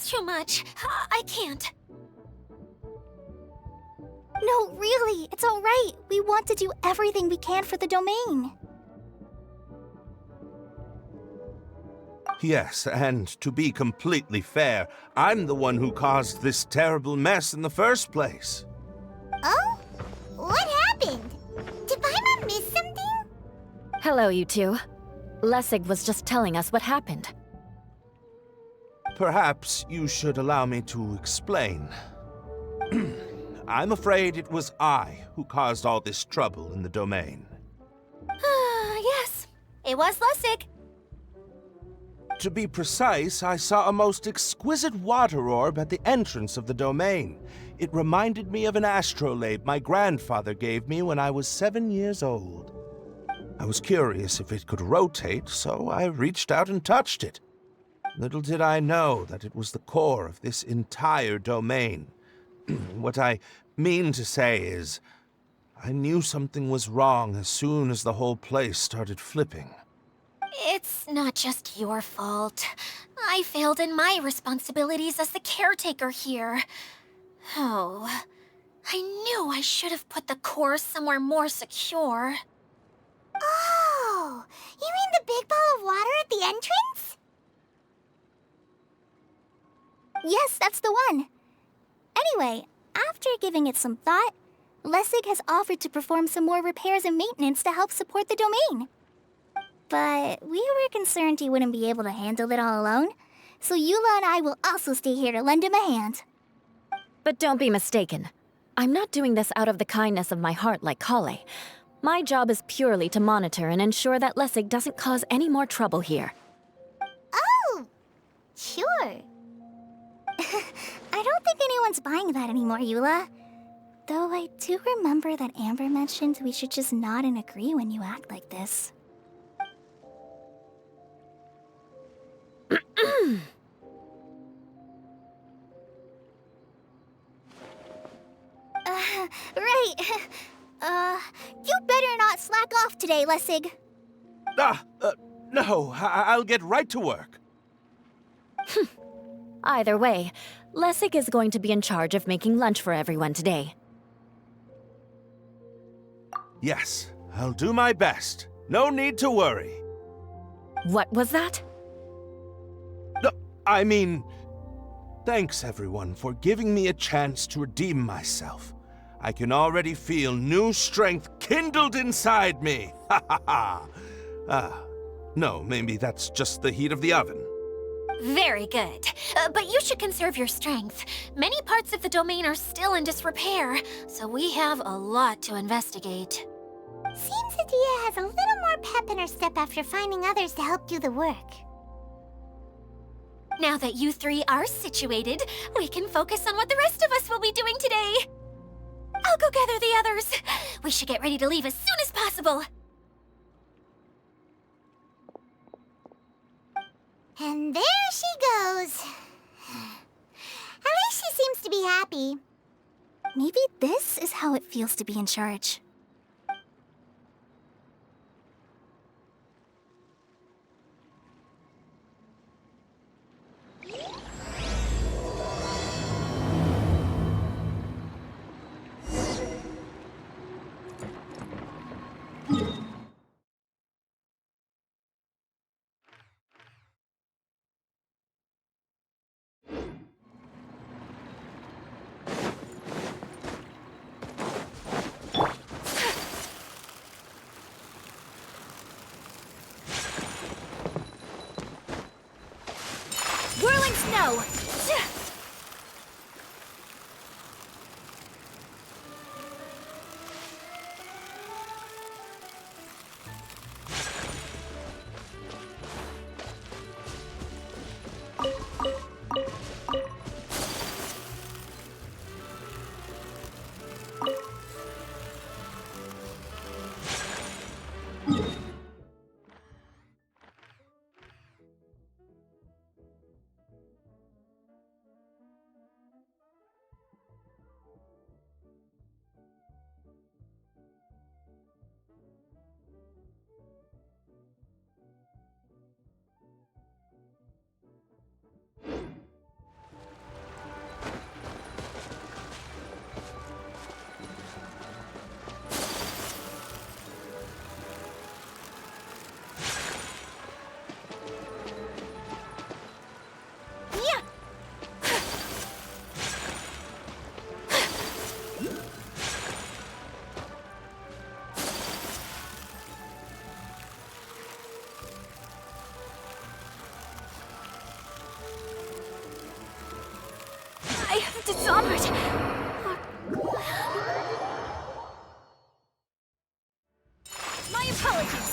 That's too much. I can't. No, really, it's all right. We want to do everything we can for the domain. Yes, and to be completely fair, I'm the one who caused this terrible mess in the first place. Oh? What happened? Did Paimon miss something? Hello, you two. Lessig was just telling us what happened. Perhaps you should allow me to explain. I'm afraid it was I who caused all this trouble in the domain. Yes, it was Lessig. To be precise, I saw a most exquisite water orb at the entrance of the domain. It reminded me of an astrolabe my grandfather gave me when I was 7 years old. I was curious if it could rotate, so I reached out and touched it. Little did I know that it was the core of this entire domain. What I mean to say is, I knew something was wrong as soon as the whole place started flipping. It's not just your fault. I failed in my responsibilities as the caretaker here. Oh, I knew I should have put the core somewhere more secure. Oh, you mean the big ball of water at the entrance? Yes, that's the one. Anyway, after giving it some thought, Lessig has offered to perform some more repairs and maintenance to help support the domain. But we were concerned he wouldn't be able to handle it all alone, so Eula and I will also stay here to lend him a hand. But don't be mistaken. I'm not doing this out of the kindness of my heart like Kale. My job is purely to monitor and ensure that Lessig doesn't cause any more trouble here. Oh, sure. I don't think anyone's buying that anymore, Eula. Though I do remember that Amber mentioned we should just nod and agree when you act like this. Right. You better not slack off today, Lessig. No, I'll get right to work. Either way, Lessig is going to be in charge of making lunch for everyone today. Yes, I'll do my best. No need to worry. What was that? No, I mean, thanks everyone for giving me a chance to redeem myself. I can already feel new strength kindled inside me. Ha ha ha. No, maybe that's just the heat of the oven. Very good. But you should conserve your strength. Many parts of the domain are still in disrepair, so we have a lot to investigate. Seems Adia has a little more pep in her step after finding others to help do the work. Now that you three are situated, we can focus on what the rest of us will be doing today. I'll go gather the others. We should get ready to leave as soon as possible. And there she goes. At least she seems to be happy. Maybe this is how it feels to be in charge. Whirling snow! Dishonored! My apologies!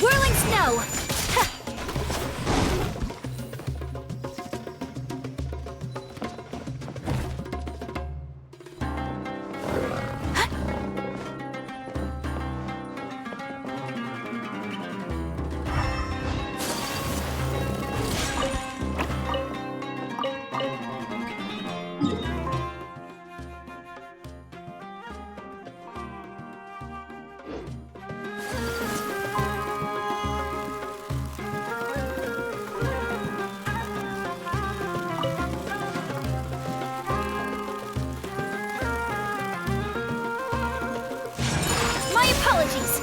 Whirling snow! My apologies!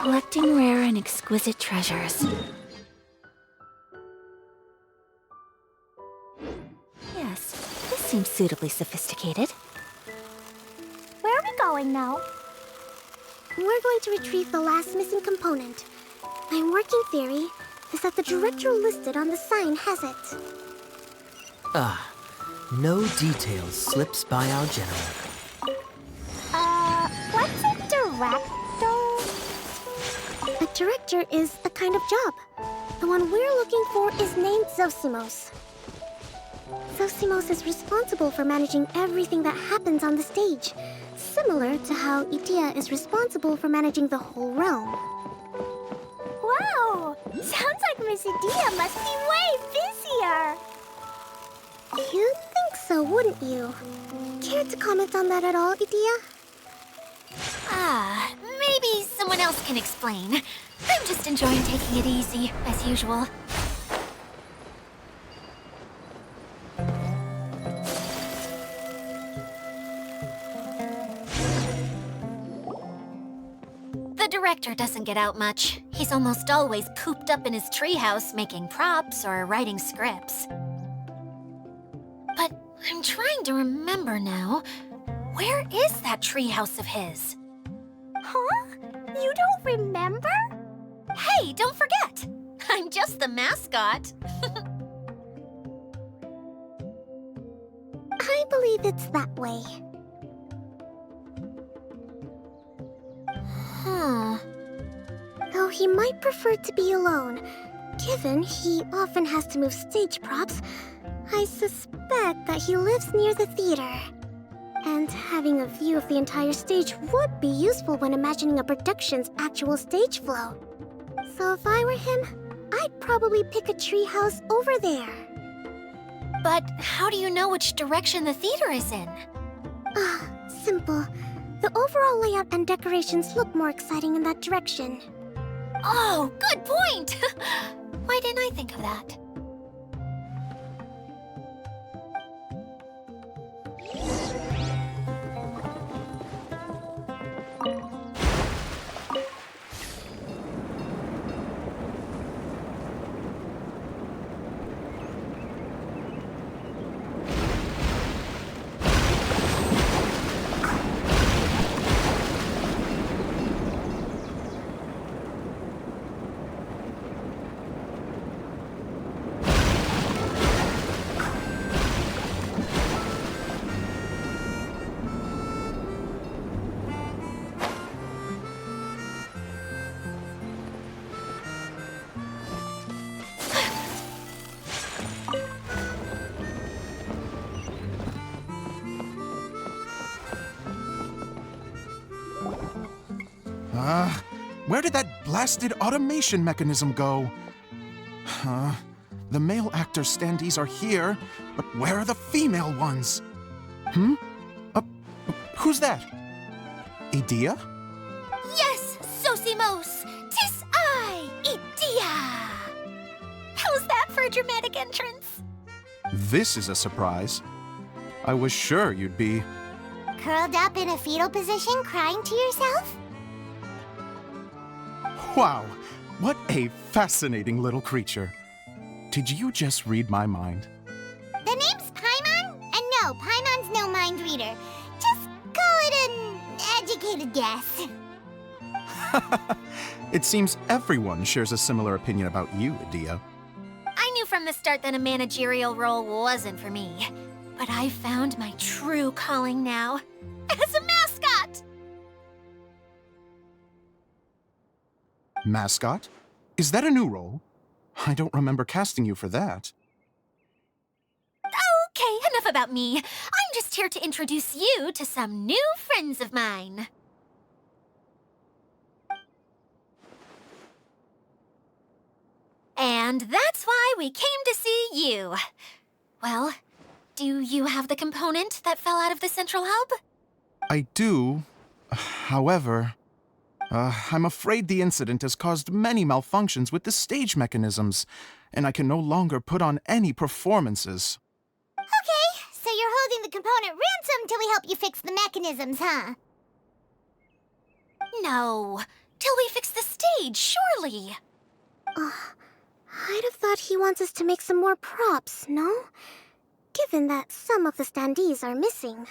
Collecting rare and exquisite treasures. Yes, this seems suitably sophisticated. Where are we going now? We're going to retrieve the last missing component. My working theory is that the director listed on the sign has it. No details slips by our general. What's a director? A director is a kind of job. The one we're looking for is named Zosimos. Zosimos is responsible for managing everything that happens on the stage, similar to how Idea is responsible for managing the whole realm. Wow! Sounds like Miss Idea must be way busier! You'd think so, wouldn't you? Care to comment on that at all, Idea? Maybe someone else can explain. I'm just enjoying taking it easy, as usual. director doesn't get out much. He's almost always cooped up in his treehouse making props or writing scripts. But I'm trying to remember now. Where is that treehouse of his? Huh? You don't remember? Hey, don't forget! I'm just the mascot. I believe it's that way. Huh. Though he might prefer to be alone, given he often has to move stage props, I suspect that he lives near the theater. And having a view of the entire stage would be useful when imagining a production's actual stage flow. So if I were him, I'd probably pick a treehouse over there. But how do you know which direction the theater is in? Simple. The overall layout and decorations look more exciting in that direction. Oh, good point! Why didn't I think of that? Where did that blasted automation mechanism go? The male actor standees are here, but where are the female ones? Who's that? Idea? Yes, Sosimos! 'Tis I, Idea! How's that for a dramatic entrance? This is a surprise. I was sure you'd be... Curled up in a fetal position, crying to yourself? Wow, what a fascinating little creature. Did you just read my mind? The name's Paimon? And no, Paimon's no mind reader. Just call it an educated guess. It seems everyone shares a similar opinion about you, Idea. I knew from the start that a managerial role wasn't for me. But I found my true calling now. As a mascot! Mascot? Is that a new role? I don't remember casting you for that. Okay, enough about me. I'm just here to introduce you to some new friends of mine. And that's why we came to see you. Well, do you have the component that fell out of the central hub? I do. However, I'm afraid the incident has caused many malfunctions with the stage mechanisms, and I can no longer put on any performances. Okay, so you're holding the component ransom till we help you fix the mechanisms, huh? No, till we fix the stage, surely. I'd have thought he wants us to make some more props, no? Given that some of the standees are missing.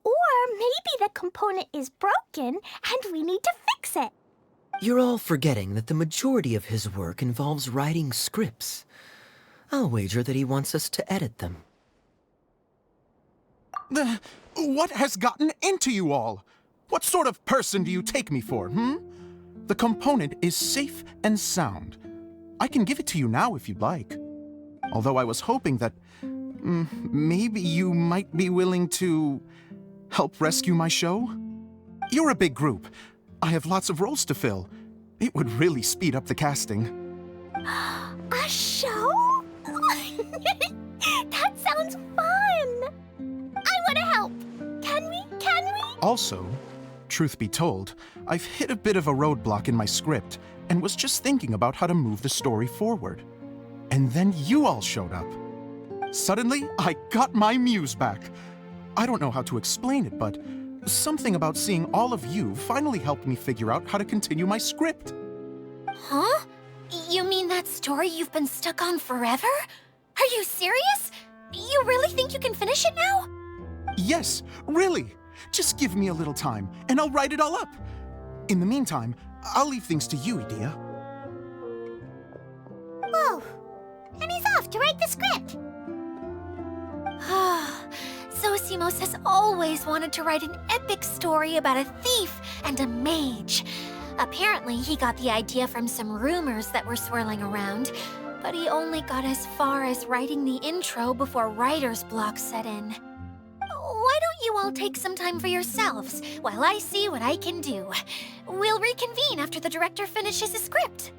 Or maybe the component is broken and we need to fix it. You're all forgetting that the majority of his work involves writing scripts. I'll wager that he wants us to edit them. What has gotten into you all? What sort of person do you take me for, The component is safe and sound. I can give it to you now if you'd like. Although I was hoping that maybe you might be willing to help rescue my show? You're a big group. I have lots of roles to fill. It would really speed up the casting. A show? That sounds fun! I want to help! Can we? Also, truth be told, I've hit a bit of a roadblock in my script and was just thinking about how to move the story forward. And then you all showed up. Suddenly, I got my muse back. I don't know how to explain it, but something about seeing all of you finally helped me figure out how to continue my script. Huh? You mean that story you've been stuck on forever? Are you serious? You really think you can finish it now? Yes, really. Just give me a little time, and I'll write it all up. In the meantime, I'll leave things to you, Idia. Whoa! And he's off to write the script. Zosimos has always wanted to write an epic story about a thief and a mage. Apparently, he got the idea from some rumors that were swirling around, but he only got as far as writing the intro before writer's block set in. Why don't you all take some time for yourselves while I see what I can do? We'll reconvene after the director finishes his script.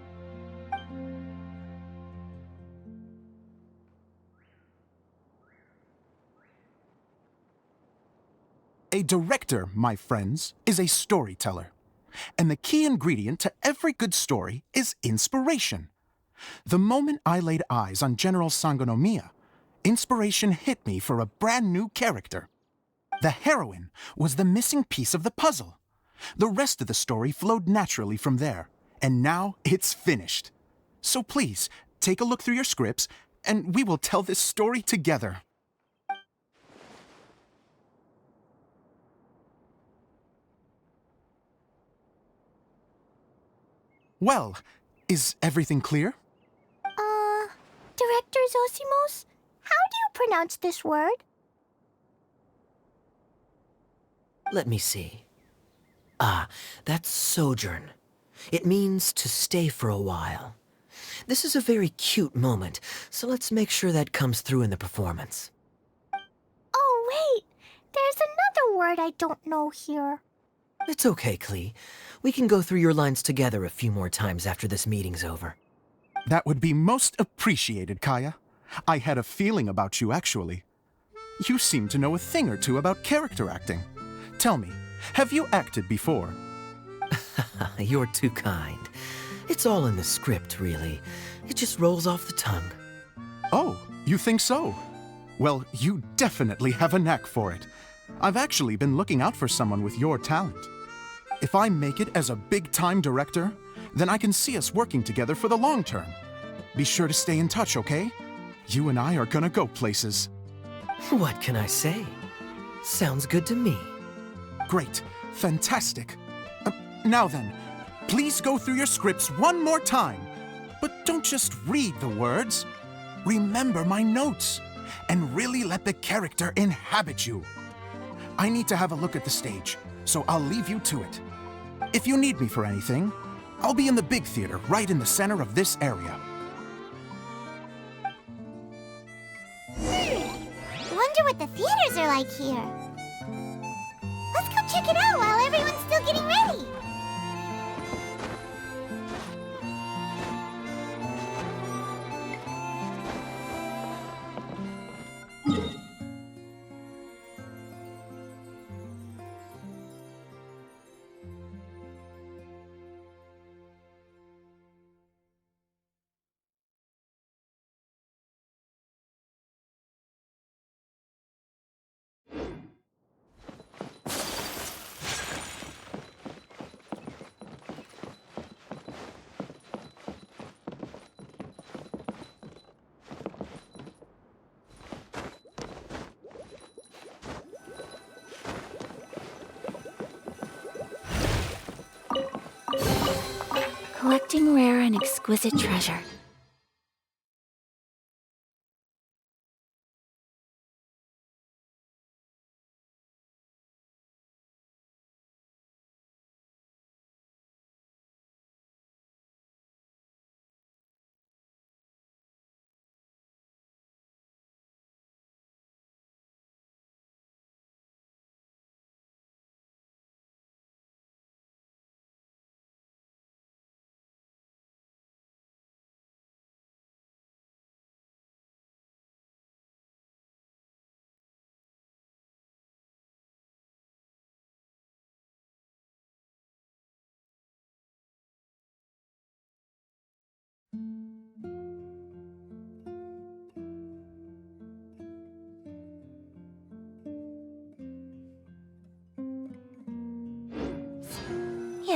A director, my friends, is a storyteller. And the key ingredient to every good story is inspiration. The moment I laid eyes on General Sangonomiya, inspiration hit me for a brand new character. The heroine was the missing piece of the puzzle. The rest of the story flowed naturally from there, and now it's finished. So please, take a look through your scripts, and we will tell this story together. Well, is everything clear? Director Zosimos, how do you pronounce this word? Let me see. Ah, that's sojourn. It means to stay for a while. This is a very cute moment, so let's make sure that comes through in the performance. Oh, wait! There's another word I don't know here. It's okay, Klee. We can go through your lines together a few more times after this meeting's over. That would be most appreciated, Kaya. I had a feeling about you, actually. You seem to know a thing or two about character acting. Tell me, have you acted before? You're too kind. It's all in the script, really. It just rolls off the tongue. Oh, you think so? Well, you definitely have a knack for it. I've actually been looking out for someone with your talent. If I make it as a big-time director, then I can see us working together for the long term. Be sure to stay in touch, okay? You and I are gonna go places. What can I say? Sounds good to me. Great. Fantastic. Now then, please go through your scripts one more time. But don't just read the words. Remember my notes, and really let the character inhabit you. I need to have a look at the stage, so I'll leave you to it. If you need me for anything, I'll be in the big theater right in the center of this area. Wonder what the theaters are like here. Let's go check it out while everyone's still getting ready. Collecting rare and exquisite treasure.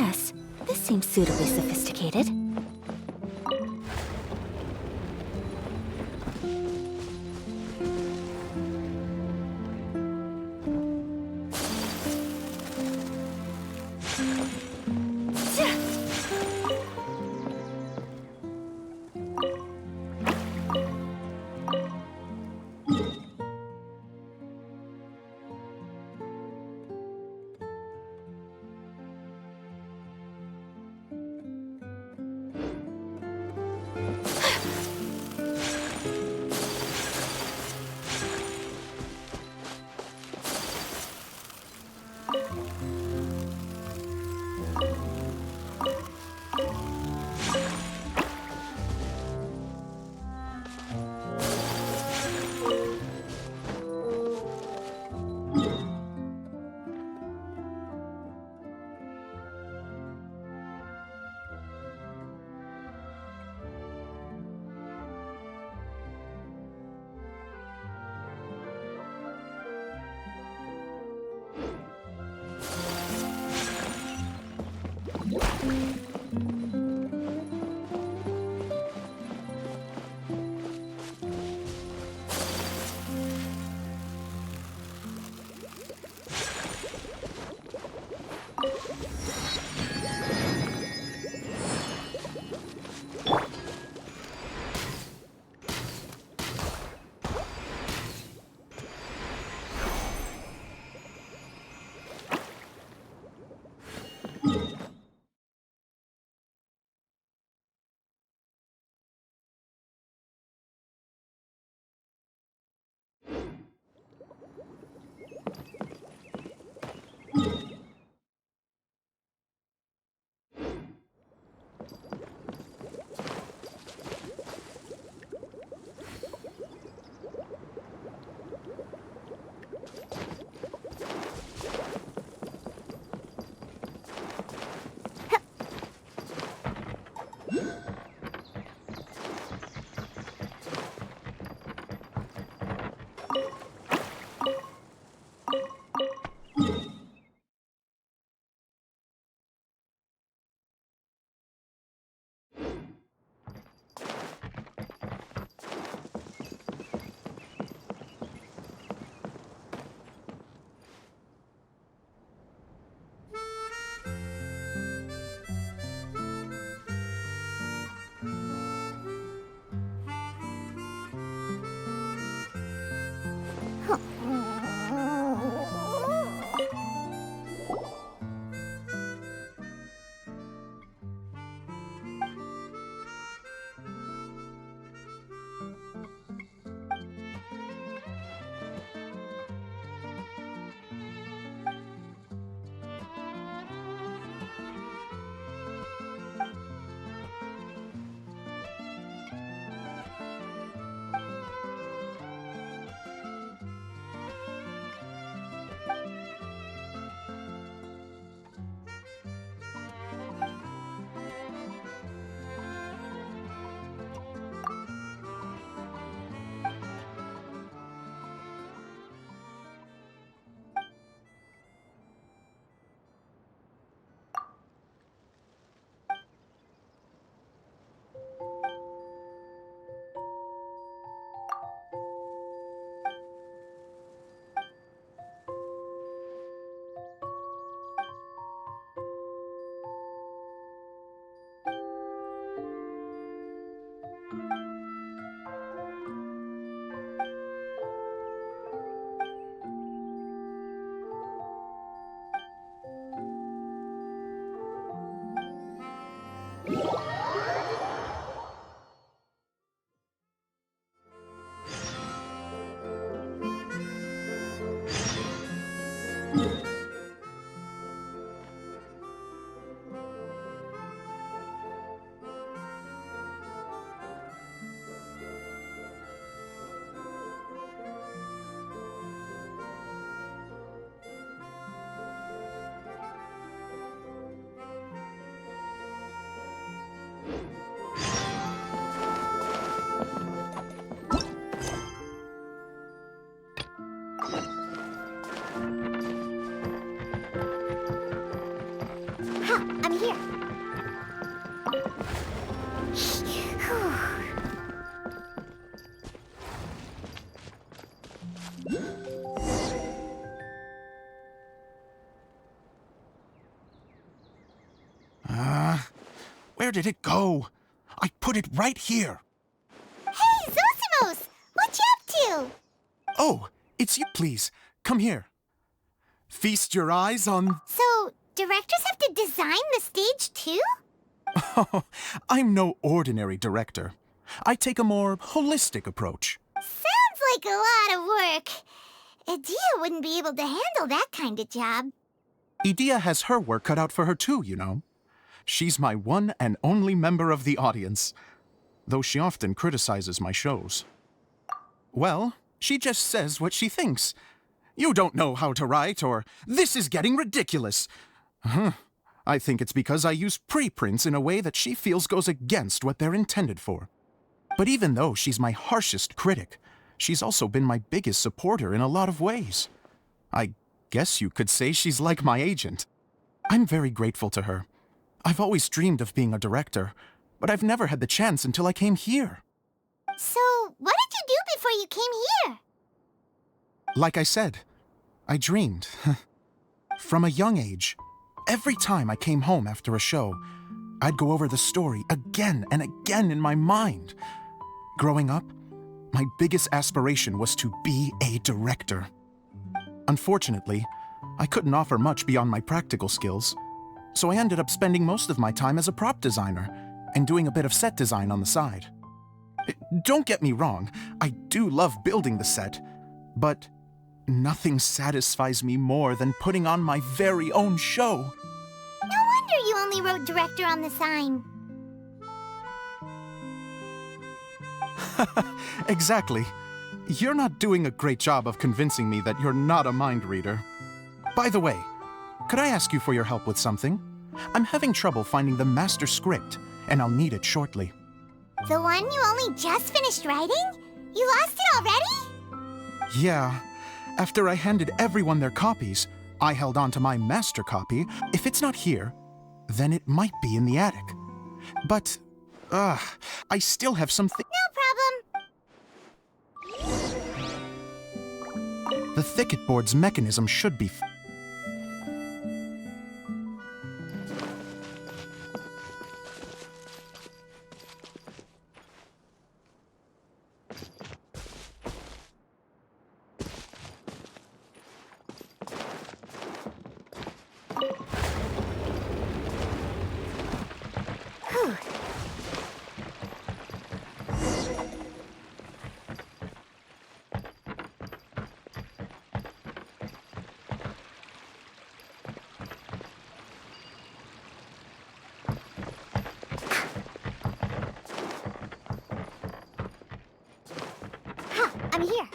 Yes, this seems suitably sophisticated. Where did it go? I put it right here. Hey, Zosimos! What you up to? Oh, it's you, please. Come here. Feast your eyes on... So, directors have to design the stage too? Oh, I'm no ordinary director. I take a more holistic approach. Sounds like a lot of work. Adia wouldn't be able to handle that kind of job. Edea has her work cut out for her too, you know. She's my one and only member of the audience, though she often criticizes my shows. Well, she just says what she thinks. You don't know how to write, or this is getting ridiculous. I think it's because I use preprints in a way that she feels goes against what they're intended for. But even though she's my harshest critic, she's also been my biggest supporter in a lot of ways. I guess you could say she's like my agent. I'm very grateful to her. I've always dreamed of being a director, but I've never had the chance until I came here. So, what did you do before you came here? Like I said, I dreamed. From a young age, every time I came home after a show, I'd go over the story again and again in my mind. Growing up, my biggest aspiration was to be a director. Unfortunately, I couldn't offer much beyond my practical skills, so I ended up spending most of my time as a prop designer and doing a bit of set design on the side. Don't get me wrong, I do love building the set, but nothing satisfies me more than putting on my very own show. No wonder you only wrote director on the sign. Exactly. You're not doing a great job of convincing me that you're not a mind reader. By the way, could I ask you for your help with something? I'm having trouble finding the master script, and I'll need it shortly. The one you only just finished writing? You lost it already? Yeah. After I handed everyone their copies, I held on to my master copy. If it's not here, then it might be in the attic. But, I still have something. No problem. The thicket board's mechanism should be... I'm here.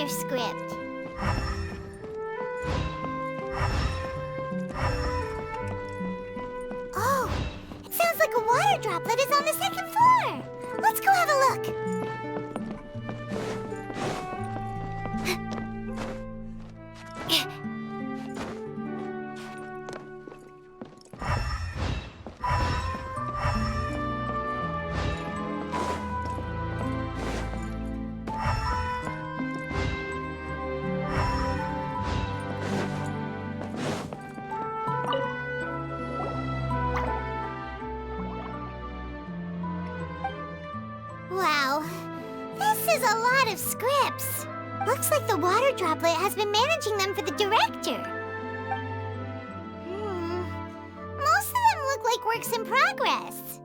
Script. Oh, it sounds like a water droplet is on the second floor. Let's go have a look. Wow, this is a lot of scripts. Looks like the water droplet has been managing them for the director. Most of them look like works in progress.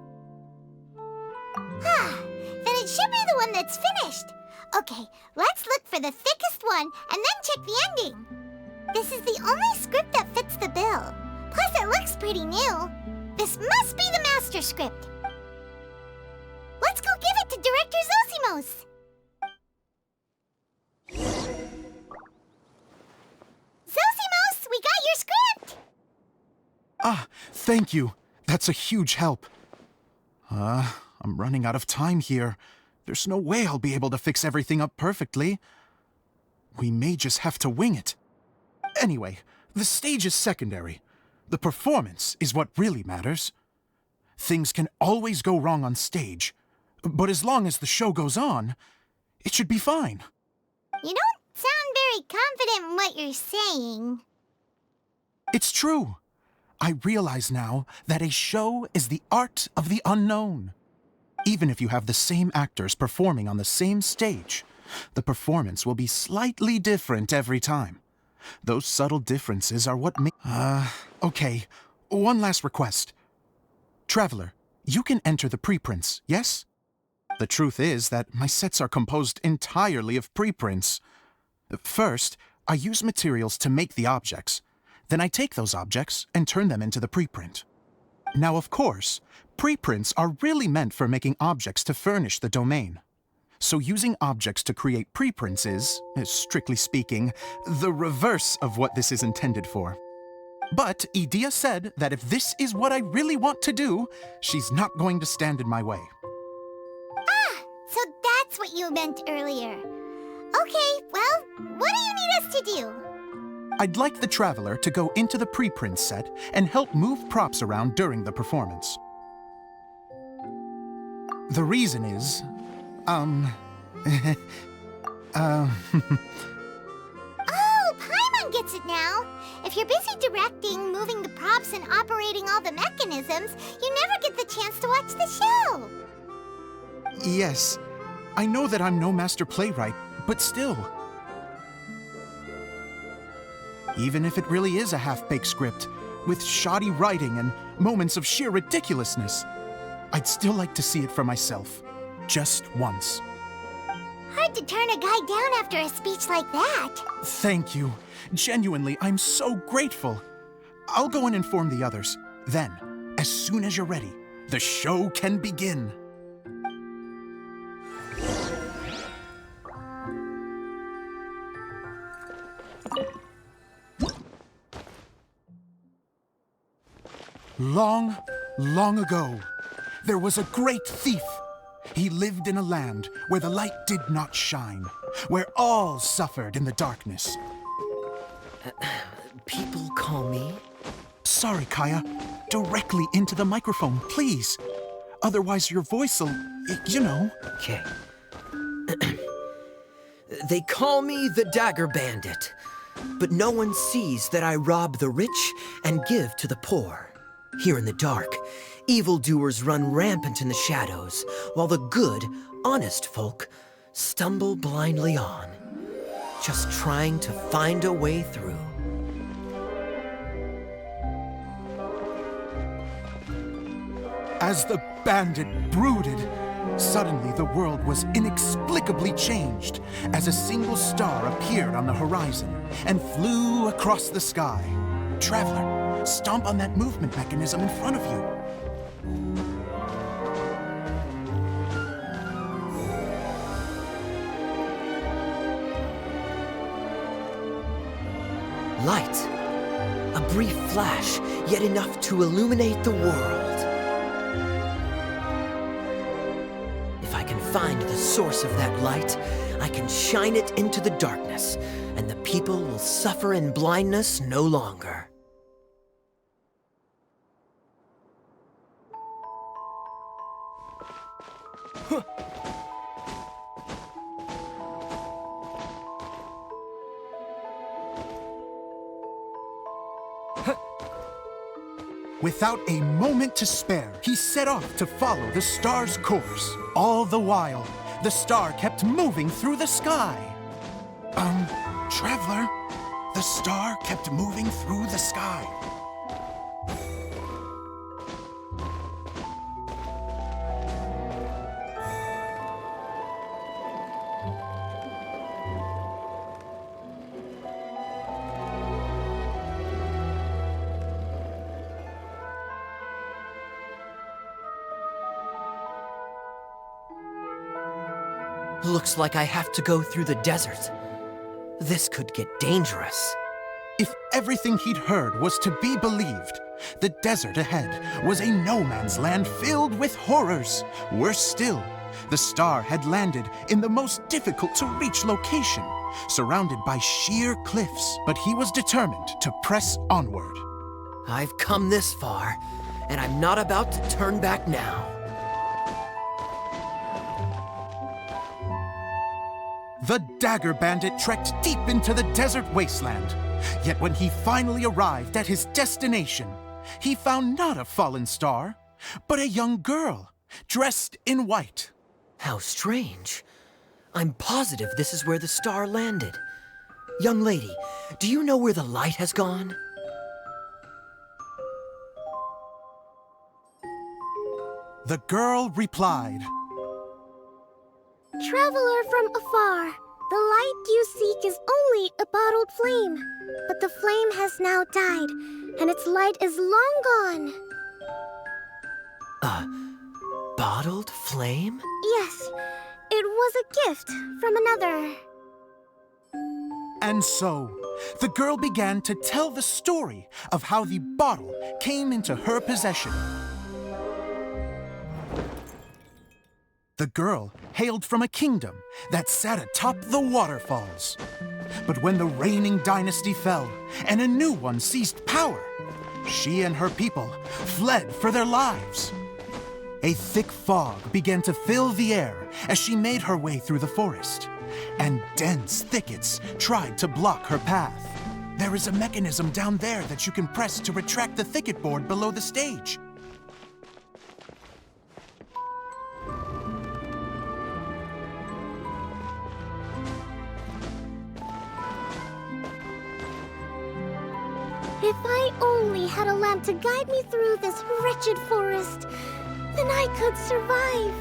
Then it should be the one that's finished. Okay, let's look for the thickest one and then check the ending. This is the only script that fits the bill. Plus, it looks pretty new. This must be the master script. Let's go give it to Director Zosimos. Zosimos, we got your script! Ah, thank you. That's a huge help. I'm running out of time here. There's no way I'll be able to fix everything up perfectly. We may just have to wing it. Anyway, the stage is secondary. The performance is what really matters. Things can always go wrong on stage, but as long as the show goes on, it should be fine. You don't sound very confident in what you're saying. It's true. I realize now that a show is the art of the unknown. Even if you have the same actors performing on the same stage, the performance will be slightly different every time. Those subtle differences are what make... Okay. One last request. Traveler, you can enter the preprints, yes? The truth is that my sets are composed entirely of preprints. First, I use materials to make the objects. Then I take those objects and turn them into the preprint. Now, of course, preprints are really meant for making objects to furnish the domain. So using objects to create preprints is, strictly speaking, the reverse of what this is intended for. But Edea said that if this is what I really want to do, she's not going to stand in my way. So that's what you meant earlier. Okay, well, what do you need us to do? I'd like the Traveler to go into the preprint set and help move props around during the performance. The reason is, Oh, Paimon gets it now. If you're busy directing, moving the props, and operating all the mechanisms, you never get the chance to watch the show. yes, I know that I'm no master playwright, but still. Even if it really is a half-baked script, with shoddy writing and moments of sheer ridiculousness, I'd still like to see it for myself. Just once. Hard to turn a guy down after a speech like that. Thank you. Genuinely, I'm so grateful. I'll go and inform the others. Then, as soon as you're ready, the show can begin. Long, long ago, there was a great thief. He lived in a land where the light did not shine, where all suffered in the darkness. People call me? Sorry, Kaya. Directly into the microphone, please. Otherwise your voice'll, you know. Okay. They call me the Dagger Bandit, but no one sees that I rob the rich and give to the poor. Here in the dark, evildoers run rampant in the shadows, while the good, honest folk stumble blindly on, just trying to find a way through. As the bandit brooded, suddenly the world was inexplicably changed as a single star appeared on the horizon and flew across the sky. Traveler, stomp on that movement mechanism in front of you. Light. A brief flash, yet enough to illuminate the world. If I can find the source of that light, I can shine it into the darkness, and the people will suffer in blindness no longer. Without a moment to spare, he set off to follow the star's course. All the while, the star kept moving through the sky. Traveler, the star kept moving through the sky. Looks like I have to go through the desert. This could get dangerous. If everything he'd heard was to be believed, the desert ahead was a no-man's land filled with horrors. Worse still, the star had landed in the most difficult-to-reach location, surrounded by sheer cliffs, but he was determined to press onward. I've come this far, and I'm not about to turn back now. The Dagger Bandit trekked deep into the desert wasteland. Yet when he finally arrived at his destination, he found not a fallen star, but a young girl, dressed in white. How strange. I'm positive this is where the star landed. Young lady, do you know where the light has gone? The girl replied, Traveler from afar, the light you seek is only a bottled flame. But the flame has now died, and its light is long gone. A bottled flame? Yes, it was a gift from another. And so, the girl began to tell the story of how the bottle came into her possession. The girl hailed from a kingdom that sat atop the waterfalls. But when the reigning dynasty fell and a new one seized power, she and her people fled for their lives. A thick fog began to fill the air as she made her way through the forest, and dense thickets tried to block her path. There is a mechanism down there that you can press to retract the thicket board below the stage. If I only had a lamp to guide me through this wretched forest, then I could survive.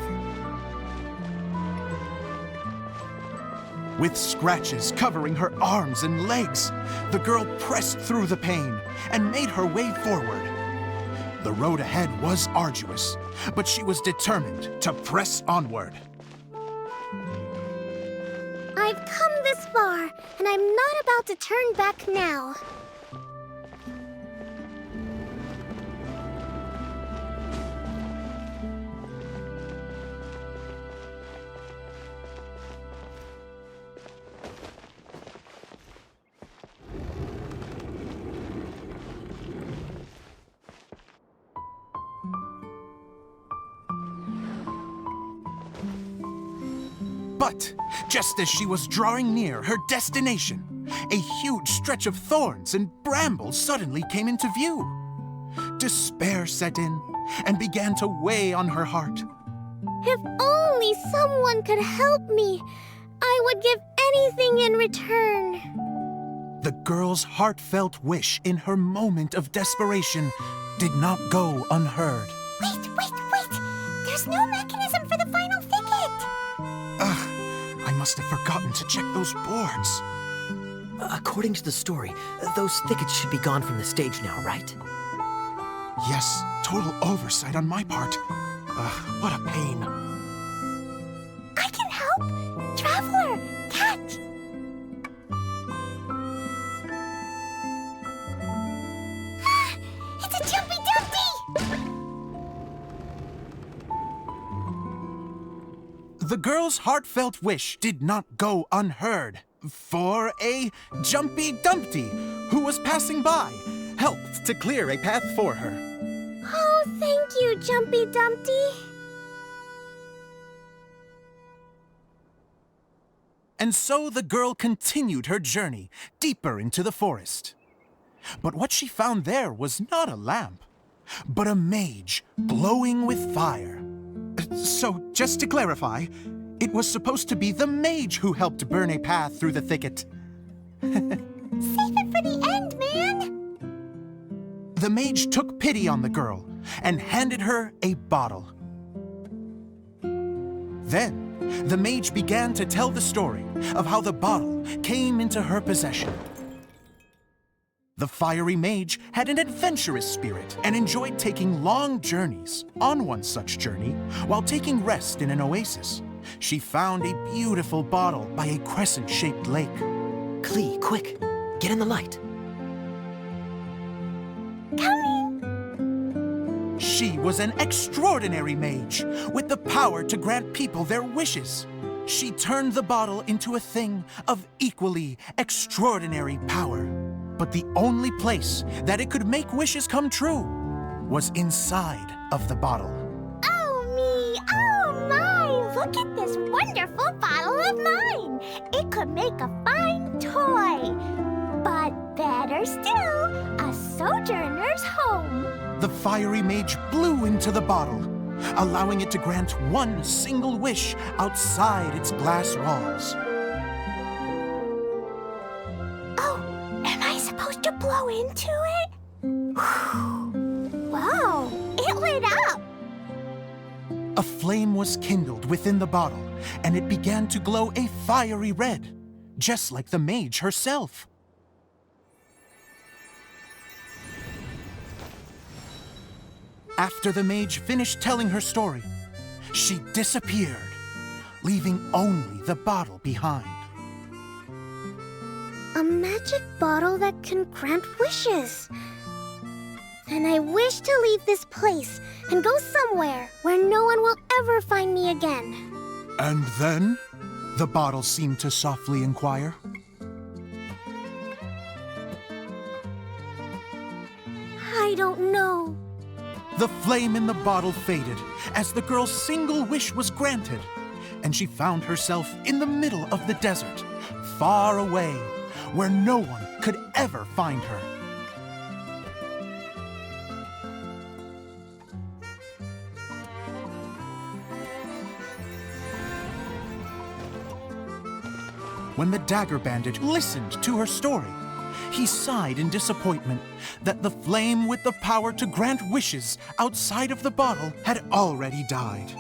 With scratches covering her arms and legs, the girl pressed through the pain and made her way forward. The road ahead was arduous, but she was determined to press onward. I've come this far, and I'm not about to turn back now. But just as she was drawing near her destination, a huge stretch of thorns and brambles suddenly came into view. Despair set in and began to weigh on her heart. If only someone could help me, I would give anything in return. The girl's heartfelt wish in her moment of desperation did not go unheard. Wait! There's no mechanism for the final thicket! Ugh, I must have forgotten to check those boards. According to the story, those thickets should be gone from the stage now, right? Yes, total oversight on my part. Ugh, what a pain. I can help! Traveler! Catch! Ah, it's a Jumpy Dumpty! The girl's heartfelt wish did not go unheard, for a Jumpy Dumpty, who was passing by, helped to clear a path for her. Oh, thank you, Jumpy Dumpty. And so the girl continued her journey deeper into the forest. But what she found there was not a lamp, but a mage glowing with fire. So, just to clarify, it was supposed to be the mage who helped burn a path through the thicket. Save it for the end, man! The mage took pity on the girl and handed her a bottle. Then, the mage began to tell the story of how the bottle came into her possession. The fiery mage had an adventurous spirit and enjoyed taking long journeys. On one such journey, while taking rest in an oasis, she found a beautiful bottle by a crescent-shaped lake. Klee, quick! Get in the light. Coming! She was an extraordinary mage, with the power to grant people their wishes. She turned the bottle into a thing of equally extraordinary power. But the only place that it could make wishes come true was inside of the bottle. Oh me! Oh my! Look at this wonderful bottle of mine! It could make a fine toy! But better still, a sojourner's home! The fiery mage blew into the bottle, allowing it to grant one single wish outside its glass walls. Oh, am I supposed to blow into it? Whoa, it lit up! A flame was kindled within the bottle, and it began to glow a fiery red, just like the mage herself. After the mage finished telling her story, she disappeared, leaving only the bottle behind. A magic bottle that can grant wishes. Then I wish to leave this place and go somewhere where no one will ever find me again. And then, the bottle seemed to softly inquire. I don't know. The flame in the bottle faded as the girl's single wish was granted, and she found herself in the middle of the desert, far away, where no one could ever find her. When the dagger bandit listened to her story, he sighed in disappointment that the flame with the power to grant wishes outside of the bottle had already died.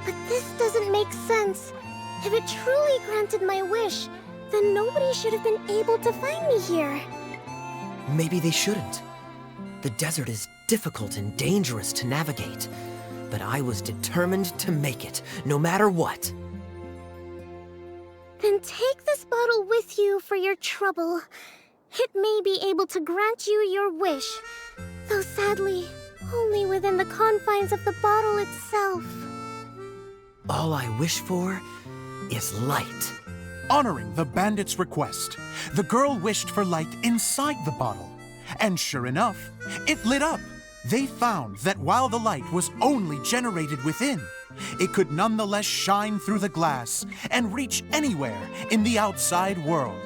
But this doesn't make sense. If it truly granted my wish, then nobody should have been able to find me here. Maybe they shouldn't. The desert is difficult and dangerous to navigate, but I was determined to make it, no matter what. Then take this bottle with you for your trouble. It may be able to grant you your wish, though sadly, only within the confines of the bottle itself. All I wish for is light. Honoring the bandit's request, the girl wished for light inside the bottle. And sure enough, it lit up. They found that while the light was only generated within, it could nonetheless shine through the glass and reach anywhere in the outside world.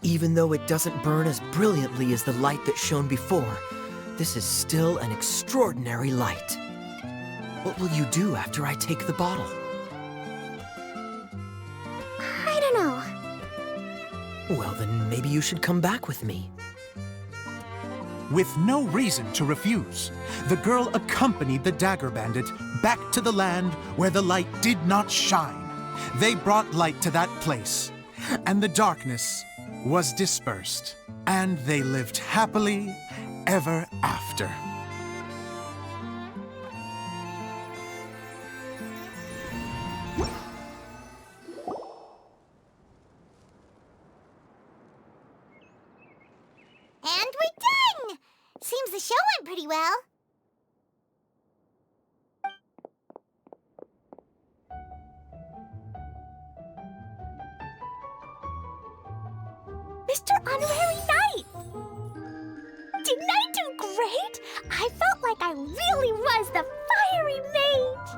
Even though it doesn't burn as brilliantly as the light that shone before, this is still an extraordinary light. What will you do after I take the bottle? I don't know. Well, then maybe you should come back with me. With no reason to refuse, the girl accompanied the dagger bandit back to the land where the light did not shine. They brought light to that place, and the darkness was dispersed, and they lived happily ever after. And we're done! Seems the show went pretty well. Mr. Honorary Knight! Didn't I do great? I felt like I really was the fiery mage!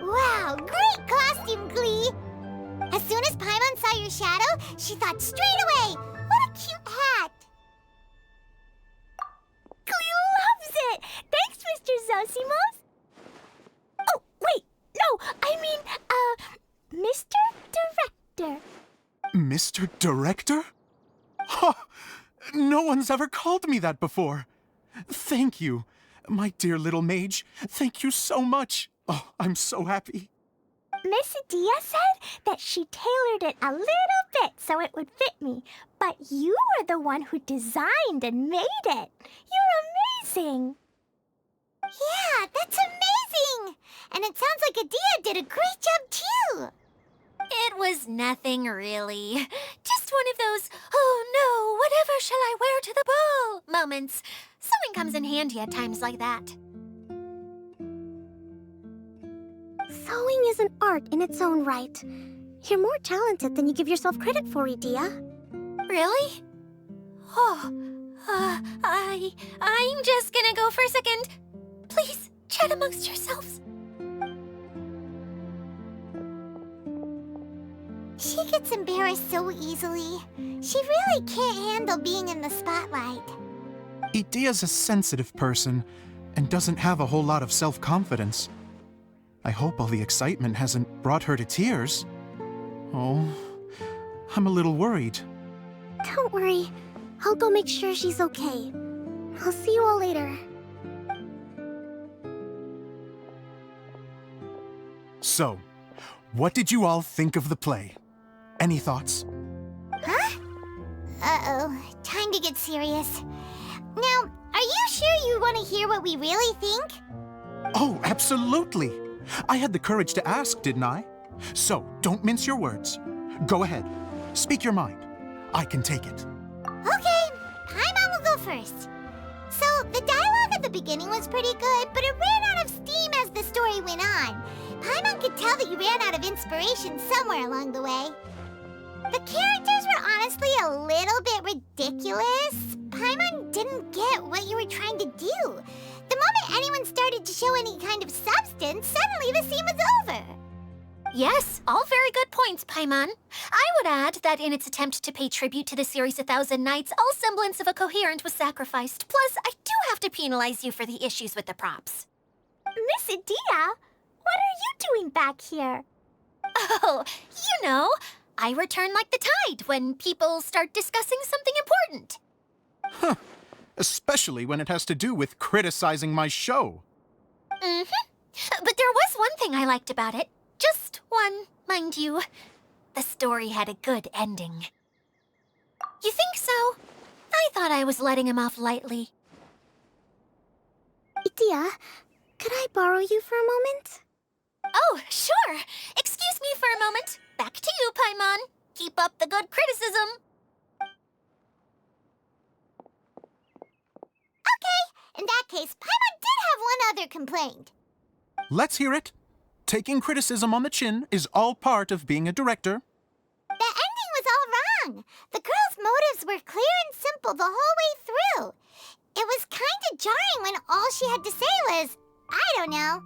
Wow, great costume, Glee! As soon as Paimon saw your shadow, she thought straight away, what a cute hat! Glee loves it! Thanks, Mr. Zosimos! Oh, wait! No, I mean, Mr. Director. Mr. Director? Ha! No one's ever called me that before. Thank you, my dear little mage. Thank you so much. Oh, I'm so happy. Miss Adia said that she tailored it a little bit so it would fit me, but you were the one who designed and made it. You're amazing. Yeah, that's amazing! And it sounds like Adia did a great job too! It was nothing really. Just one of those, oh no, whatever shall I wear to the ball moments. Sewing comes in handy at times like that. Sewing is an art in its own right. You're more talented than you give yourself credit for, Adia. Really? Oh, I'm just gonna go for a second. Please, chat amongst yourselves. She gets embarrassed so easily. She really can't handle being in the spotlight. Adia's a sensitive person and doesn't have a whole lot of self-confidence. I hope all the excitement hasn't brought her to tears. Oh, I'm a little worried. Don't worry. I'll go make sure she's okay. I'll see you all later. So, what did you all think of the play? Any thoughts? Huh? Uh-oh. Time to get serious. Now, are you sure you want to hear what we really think? Oh, absolutely. I had the courage to ask, didn't I? So, don't mince your words. Go ahead. Speak your mind. I can take it. Okay, Paimon will go first. So, the dialogue at the beginning was pretty good, but it ran out of steam as the story went on. Paimon could tell that you ran out of inspiration somewhere along the way. The characters were honestly a little bit ridiculous. Paimon didn't get what you were trying to do. The moment anyone started to show any kind of substance, suddenly the scene was over. Yes, all very good points, Paimon. I would add that in its attempt to pay tribute to the series 1,000 Nights, all semblance of a coherent was sacrificed. Plus, I do have to penalize you for the issues with the props. Miss Adia, what are you doing back here? Oh, you know, I return like the tide when people start discussing something important. Huh. Especially when it has to do with criticizing my show. Mm-hmm. But there was one thing I liked about it. Just one, mind you. The story had a good ending. You think so? I thought I was letting him off lightly. Adia, could I borrow you for a moment? Oh, sure. Excuse me for a moment. Back to you, Paimon. Keep up the good criticism. Okay, in that case, Paimon did have one other complaint. Let's hear it. Taking criticism on the chin is all part of being a director. The ending was all wrong. The girl's motives were clear and simple the whole way through. It was kind of jarring when all she had to say was, I don't know.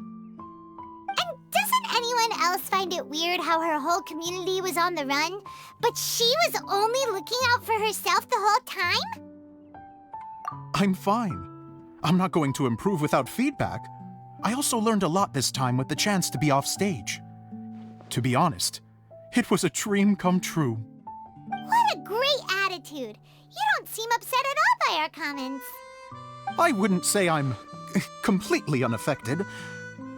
And doesn't anyone else find it weird how her whole community was on the run, but she was only looking out for herself the whole time? I'm fine. I'm not going to improve without feedback. I also learned a lot this time with the chance to be off stage. To be honest, it was a dream come true. What a great attitude. You don't seem upset at all by our comments. I wouldn't say I'm completely unaffected,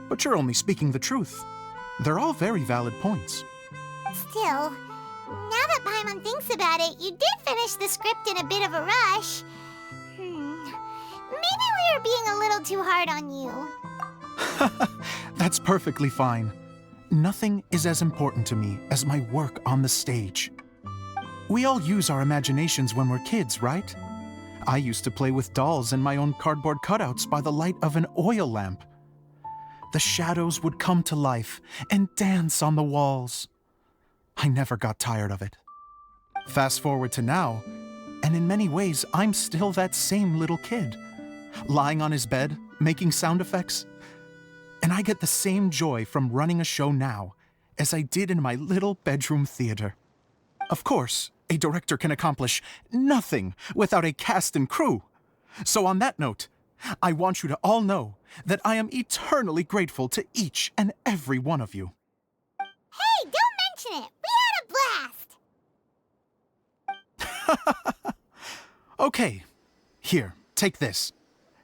but you're only speaking the truth. They're all very valid points. Still, now that Paimon thinks about it, you did finish the script in a bit of a rush. Maybe we were being a little too hard on you. That's perfectly fine. Nothing is as important to me as my work on the stage. We all use our imaginations when we're kids, right? I used to play with dolls and my own cardboard cutouts by the light of an oil lamp. The shadows would come to life and dance on the walls. I never got tired of it. Fast forward to now, and in many ways, I'm still that same little kid, lying on his bed, making sound effects. And I get the same joy from running a show now as I did in my little bedroom theater. Of course, a director can accomplish nothing without a cast and crew. So on that note, I want you to all know that I am eternally grateful to each and every one of you. Hey, don't mention it. We had a blast. Okay, here, take this.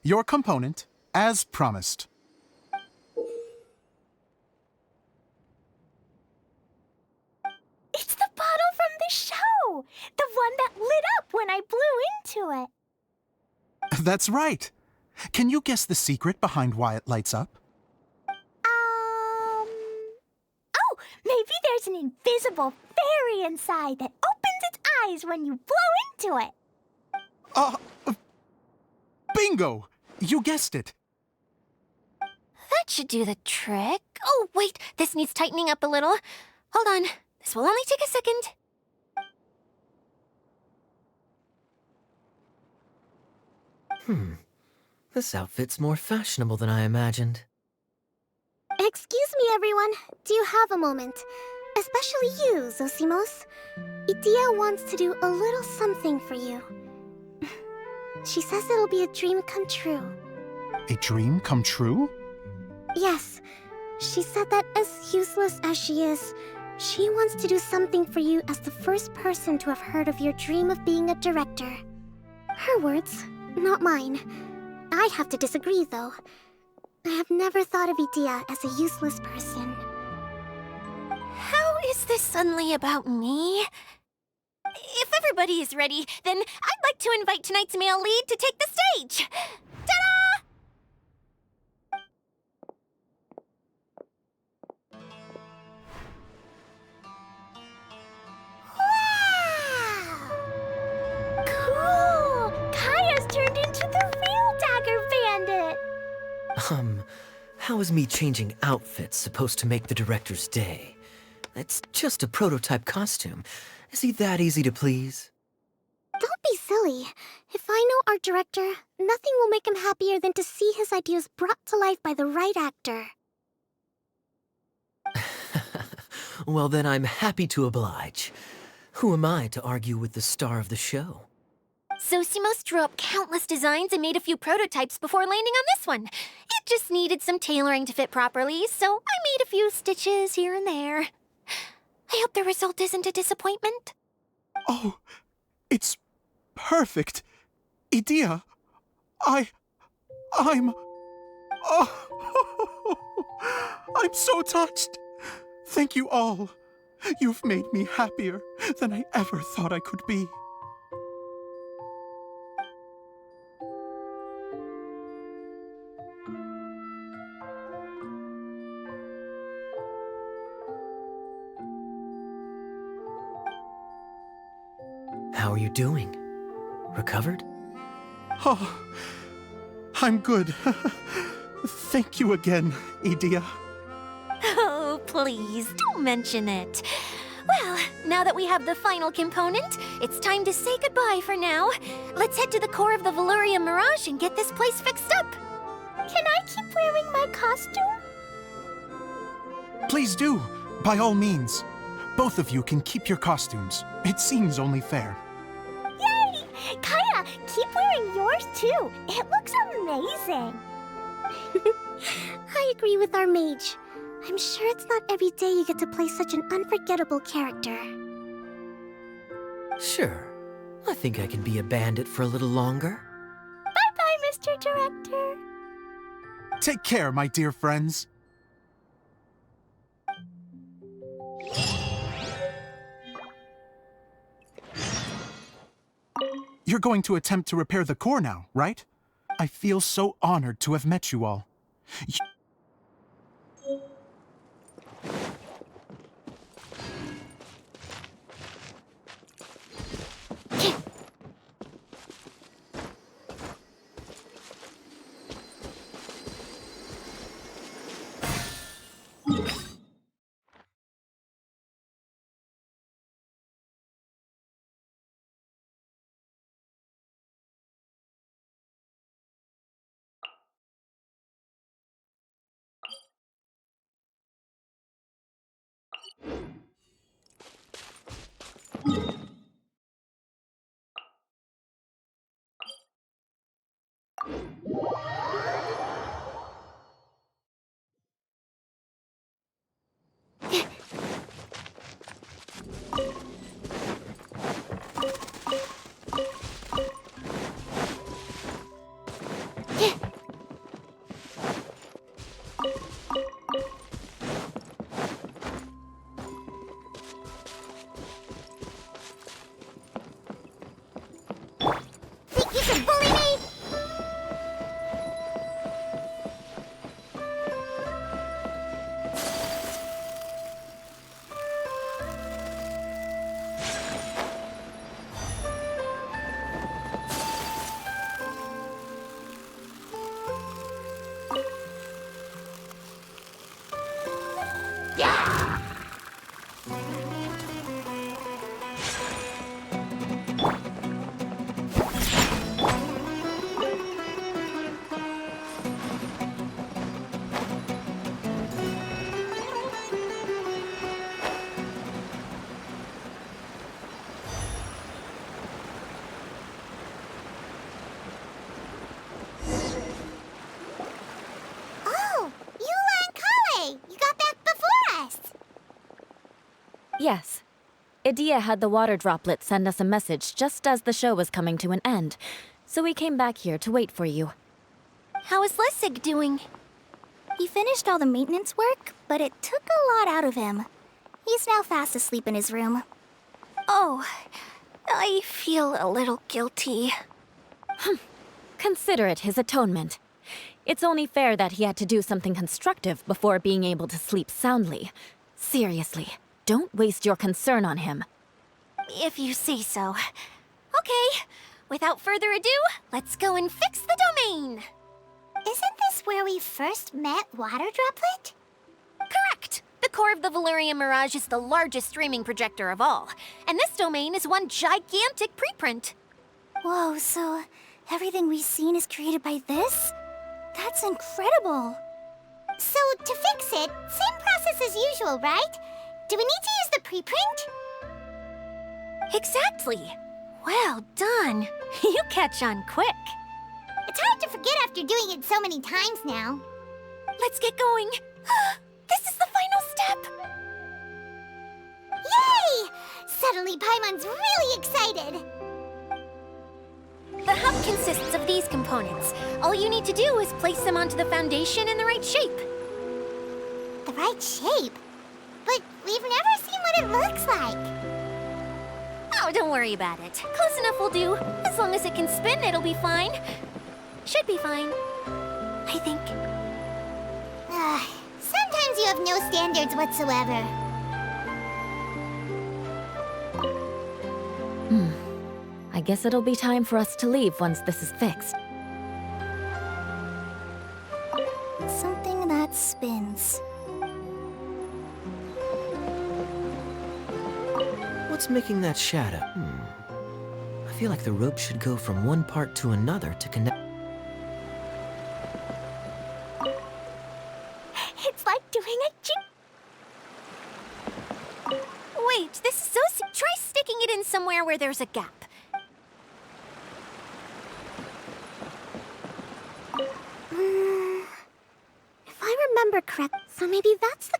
Your component, as promised. It's the bottle from the show! The one that lit up when I blew into it. That's right. Can you guess the secret behind why it lights up? Maybe there's an invisible fairy inside that opens its eyes when you blow into it. Uh, bingo! You guessed it. That should do the trick. Oh, wait, this needs tightening up a little. Hold on, this will only take a second. This outfit's more fashionable than I imagined. Excuse me, everyone. Do you have a moment? Especially you, Zosimos. Idia wants to do a little something for you. She says it'll be a dream come true. A dream come true? Yes. She said that as useless as she is, she wants to do something for you as the first person to have heard of your dream of being a director. Her words, not mine. I have to disagree, though. I have never thought of Idia as a useless person. How is this suddenly about me? If everybody is ready, then I'd like to invite tonight's male lead to take the stage. Ta-da! Cool! Kaya's turned into the real Dagger Bandit! How is me changing outfits supposed to make the director's day? It's just a prototype costume. Is he that easy to please? Don't be silly. If I know our director, nothing will make him happier than to see his ideas brought to life by the right actor. Well, then I'm happy to oblige. Who am I to argue with the star of the show? Zosimos drew up countless designs and made a few prototypes before landing on this one. It just needed some tailoring to fit properly, so I made a few stitches here and there. I hope the result isn't a disappointment. Oh, it's perfect. Idia, I'm... Oh, I'm so touched. Thank you all. You've made me happier than I ever thought I could be. How are you doing? Recovered? Oh, I'm good. Thank you again, Idia. Oh, please, don't mention it. Well, now that we have the final component, it's time to say goodbye for now. Let's head to the core of the Veluria Mirage and get this place fixed up. Can I keep wearing my costume? Please do, by all means. Both of you can keep your costumes. It seems only fair. Yay! Kaya, keep wearing yours too. It looks amazing. I agree with our mage. I'm sure it's not every day you get to play such an unforgettable character. Sure. I think I can be a bandit for a little longer. Bye-bye, Mr. Director. Take care, my dear friends. You're going to attempt to repair the core now, right? I feel so honored to have met you all. Oh, Eula and Kale! You got back before us! Yes. Idia had the water droplet send us a message just as the show was coming to an end, so we came back here to wait for you. How is Lessig doing? He finished all the maintenance work, but it took a lot out of him. He's now fast asleep in his room. Oh, I feel a little guilty. Consider it his atonement. It's only fair that he had to do something constructive before being able to sleep soundly. Seriously, don't waste your concern on him. If you say so. Okay, without further ado, let's go and fix the domain! Isn't this where we first met Water Droplet? Correct! The core of the Valerian Mirage is the largest streaming projector of all, and this domain is one gigantic preprint. Whoa, so everything we've seen is created by this? That's incredible! So, to fix it, same process as usual, right? Do we need to use the preprint? Exactly! Well done! You catch on quick. It's hard to forget after doing it so many times now. Let's get going. This is the final step! Yay! Suddenly Paimon's really excited. The hub consists of these components. All you need to do is place them onto the foundation in the right shape. The right shape? But we've never seen what it looks like. Oh, don't worry about it. Close enough will do. As long as it can spin, it'll be fine. Should be fine. I think. Sometimes you have no standards whatsoever. I guess it'll be time for us to leave once this is fixed. Something that spins. What's making that shadow? I feel like the rope should go from one part to another to connect. It's like doing a Wait, this is so try sticking it in somewhere where there's a gap. If I remember correct, so maybe that's the...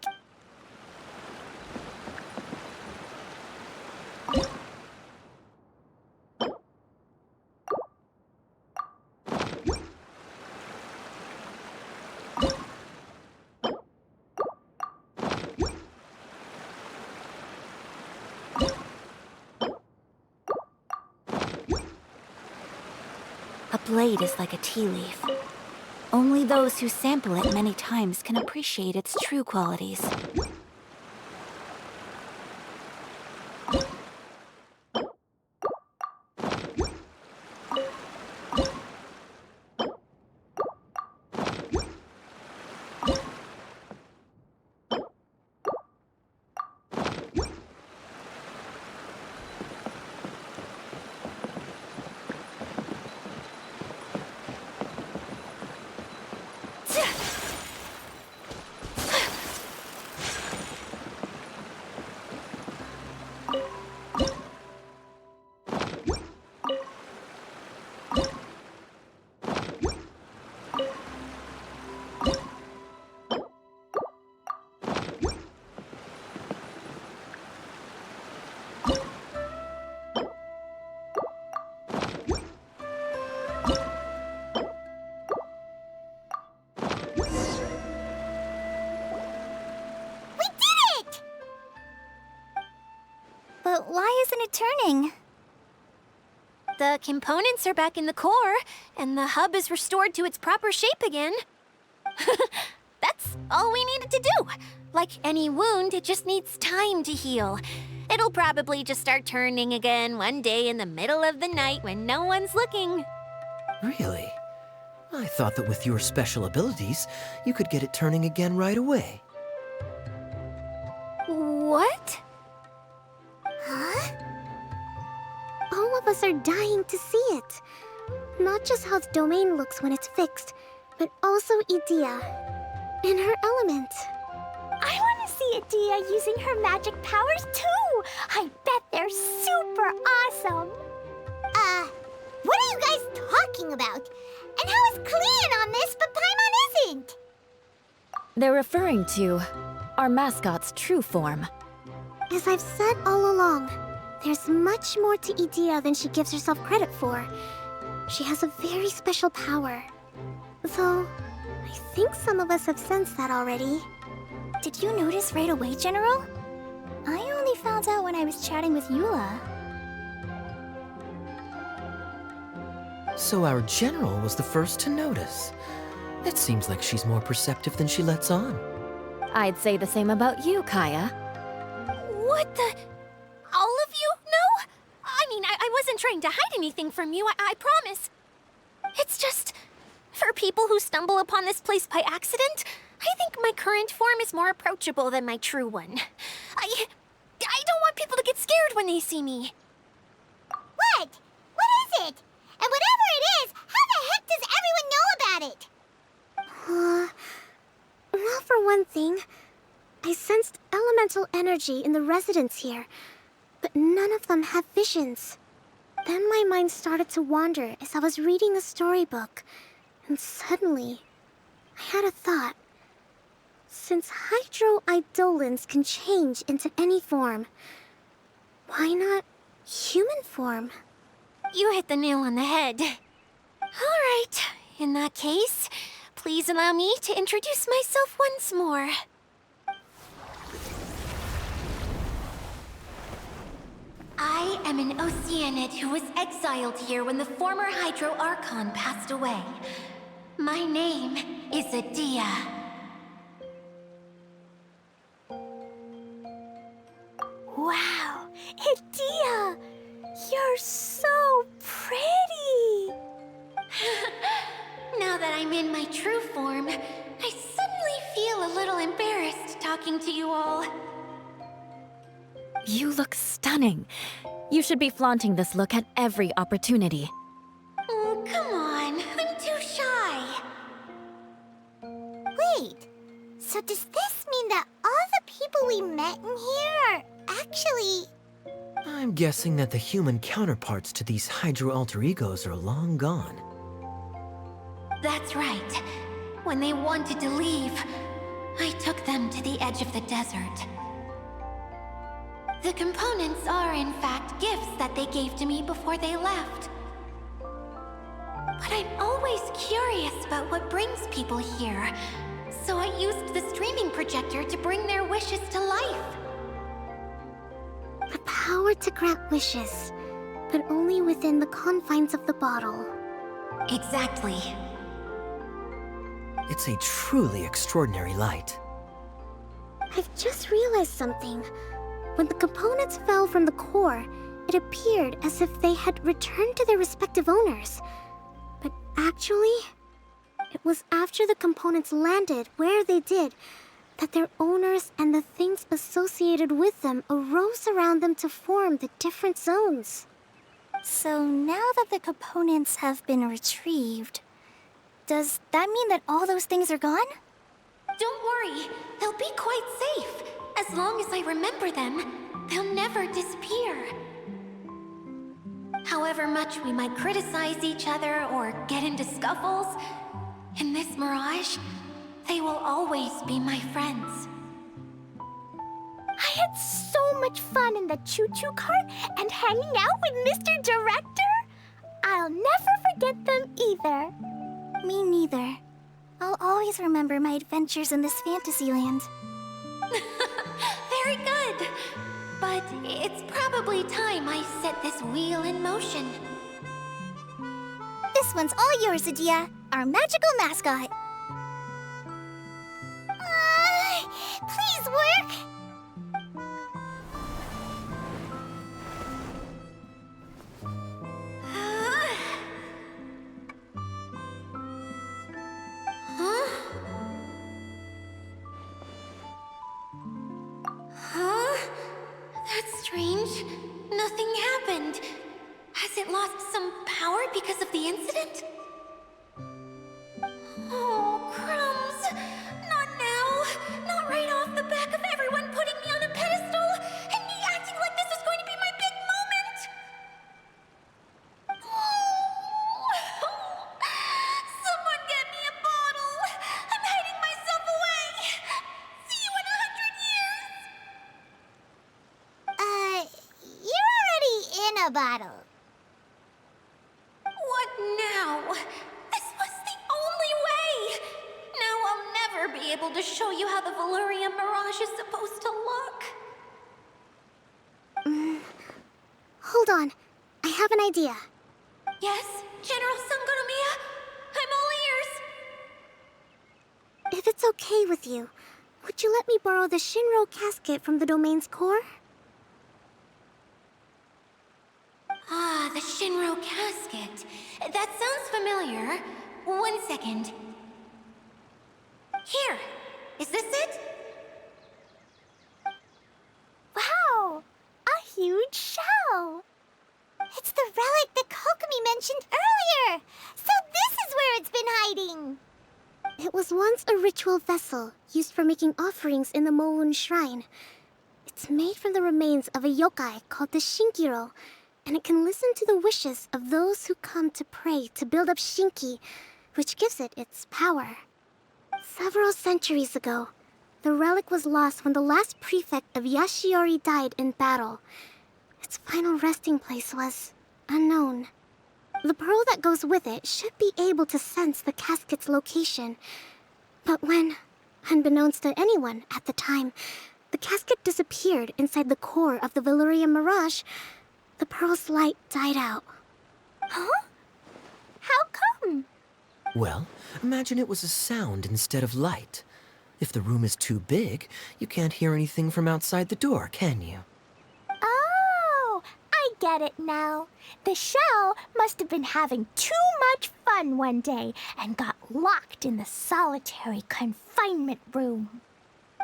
A blade is like a tea leaf. Only those who sample it many times can appreciate its true qualities. But why isn't it turning? The components are back in the core, and the hub is restored to its proper shape again. That's all we needed to do. Like any wound, it just needs time to heal. It'll probably just start turning again one day in the middle of the night when no one's looking. Really? I thought that with your special abilities, you could get it turning again right away. What? us are dying to see it. Not just how the domain looks when it's fixed, but also Idea in her element. I want to see Adia using her magic powers too! I bet they're super awesome! What are you guys talking about? And how is Cleon on this, but Paimon isn't? They're referring to our mascot's true form. As I've said all along, there's much more to Idea than she gives herself credit for. She has a very special power. Though, I think some of us have sensed that already. Did you notice right away, General? I only found out when I was chatting with Eula. So our general was the first to notice. It seems like she's more perceptive than she lets on. I'd say the same about you, Kaya. What the? All of you? No? I mean, I wasn't trying to hide anything from you, I promise. It's just, for people who stumble upon this place by accident, I think my current form is more approachable than my true one. I don't want people to get scared when they see me. What? What is it? And whatever it is, how the heck does everyone know about it? Well, for one thing, I sensed elemental energy in the residents here, but none of them have visions. Then my mind started to wander as I was reading a storybook, and suddenly, I had a thought. Since hydro-eidolons can change into any form, why not human form? You hit the nail on the head. All right, in that case, please allow me to introduce myself once more. I am an Oceanid who was exiled here when the former Hydro Archon passed away. My name is Adia. Wow, Adia! You're so pretty! Now that I'm in my true form, I suddenly feel a little embarrassed talking to you all. You look stunning. You should be flaunting this look at every opportunity. Oh, come on. I'm too shy. Wait, so does this mean that all the people we met in here are actually... I'm guessing that the human counterparts to these Hydro alter egos are long gone. That's right. When they wanted to leave, I took them to the edge of the desert. The components are, in fact, gifts that they gave to me before they left. But I'm always curious about what brings people here, so I used the streaming projector to bring their wishes to life. The power to grant wishes, but only within the confines of the bottle. Exactly. It's a truly extraordinary light. I've just realized something. When the components fell from the core, it appeared as if they had returned to their respective owners. But actually, it was after the components landed where they did that their owners and the things associated with them arose around them to form the different zones. So now that the components have been retrieved, does that mean that all those things are gone? Don't worry, they'll be quite safe. As long as I remember them, they'll never disappear. However much we might criticize each other or get into scuffles, in this mirage, they will always be my friends. I had so much fun in the choo-choo cart and hanging out with Mr. Director. I'll never forget them either. Me neither. I'll always remember my adventures in this fantasy land. Very good. But it's probably time I set this wheel in motion. This one's all yours, Adia, our magical mascot. Please work! Huh? That's strange. Nothing happened. Has it lost some power because of the incident? Oh, crumbs! Not now! Not right off the back of everyone putting me on a pedestal and me acting like this is going to be my big moment! Someone get me a bottle! I'm hiding myself away! See you in 100 years! You're already in a bottle. What now? This was the only way! Now I'll never be able to show you how the Valurian Mirage is supposed to look. Hold on. I have an idea. Yes, General Sangonomiya? I'm all ears. If it's okay with you, would you let me borrow the Shinro casket from the domain's core? Ah, the Shinro casket. That sounds familiar. 1 second. Here. Is this it? Wow! A huge shell! It's the relic that Kokomi mentioned earlier! So this is where it's been hiding! It was once a ritual vessel used for making offerings in the Moun Shrine. It's made from the remains of a yokai called the Shinkiro, and it can listen to the wishes of those who come to pray to build up Shinki, which gives it its power. Several centuries ago, the relic was lost when the last prefect of Yashiori died in battle. Its final resting place was unknown. The pearl that goes with it should be able to sense the casket's location. But when, unbeknownst to anyone at the time, the casket disappeared inside the core of the Valurian Mirage, the pearl's light died out. Huh? How come? Well, imagine it was a sound instead of light. If the room is too big, you can't hear anything from outside the door, can you? Oh, I get it now. The shell must have been having too much fun one day and got locked in the solitary confinement room.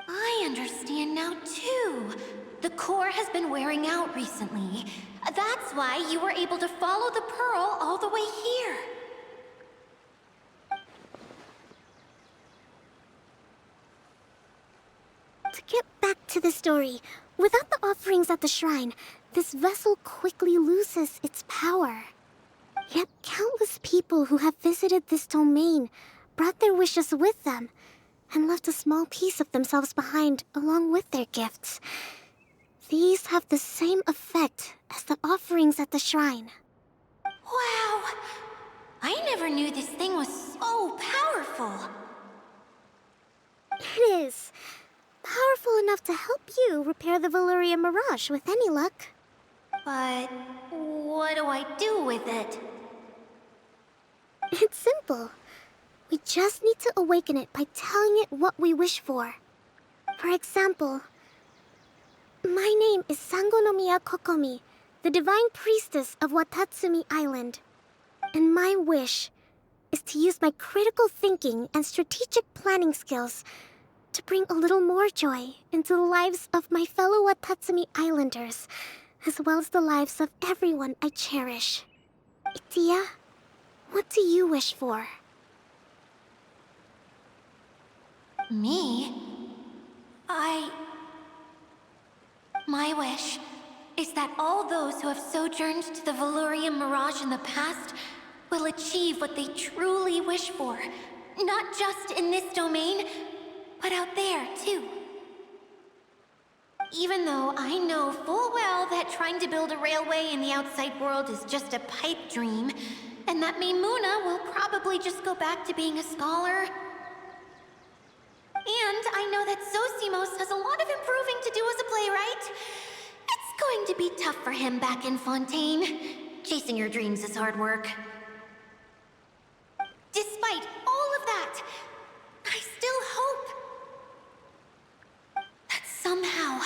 I understand now, too. The core has been wearing out recently. That's why you were able to follow the pearl all the way here. To get back to the story, without the offerings at the shrine, this vessel quickly loses its power. Yet countless people who have visited this domain brought their wishes with them and left a small piece of themselves behind along with their gifts. These have the same effect as the offerings at the shrine. Wow! I never knew this thing was so powerful. It is. Powerful enough to help you repair the Valurian Mirage with any luck. But what do I do with it? It's simple. We just need to awaken it by telling it what we wish for. For example, my name is Sangonomiya Kokomi, the divine priestess of Watatsumi Island. And my wish is to use my critical thinking and strategic planning skills to bring a little more joy into the lives of my fellow Watatsumi Islanders, as well as the lives of everyone I cherish. Itia, what do you wish for? Me? My wish is that all those who have sojourned to the Valurian Mirage in the past will achieve what they truly wish for. Not just in this domain, but out there, too. Even though I know full well that trying to build a railway in the outside world is just a pipe dream, and that Mimuna will probably just go back to being a scholar. And I know that Zosimos has a lot of improving to do as a playwright. It's going to be tough for him back in Fontaine. Chasing your dreams is hard work. Despite all of that, I still hope that somehow,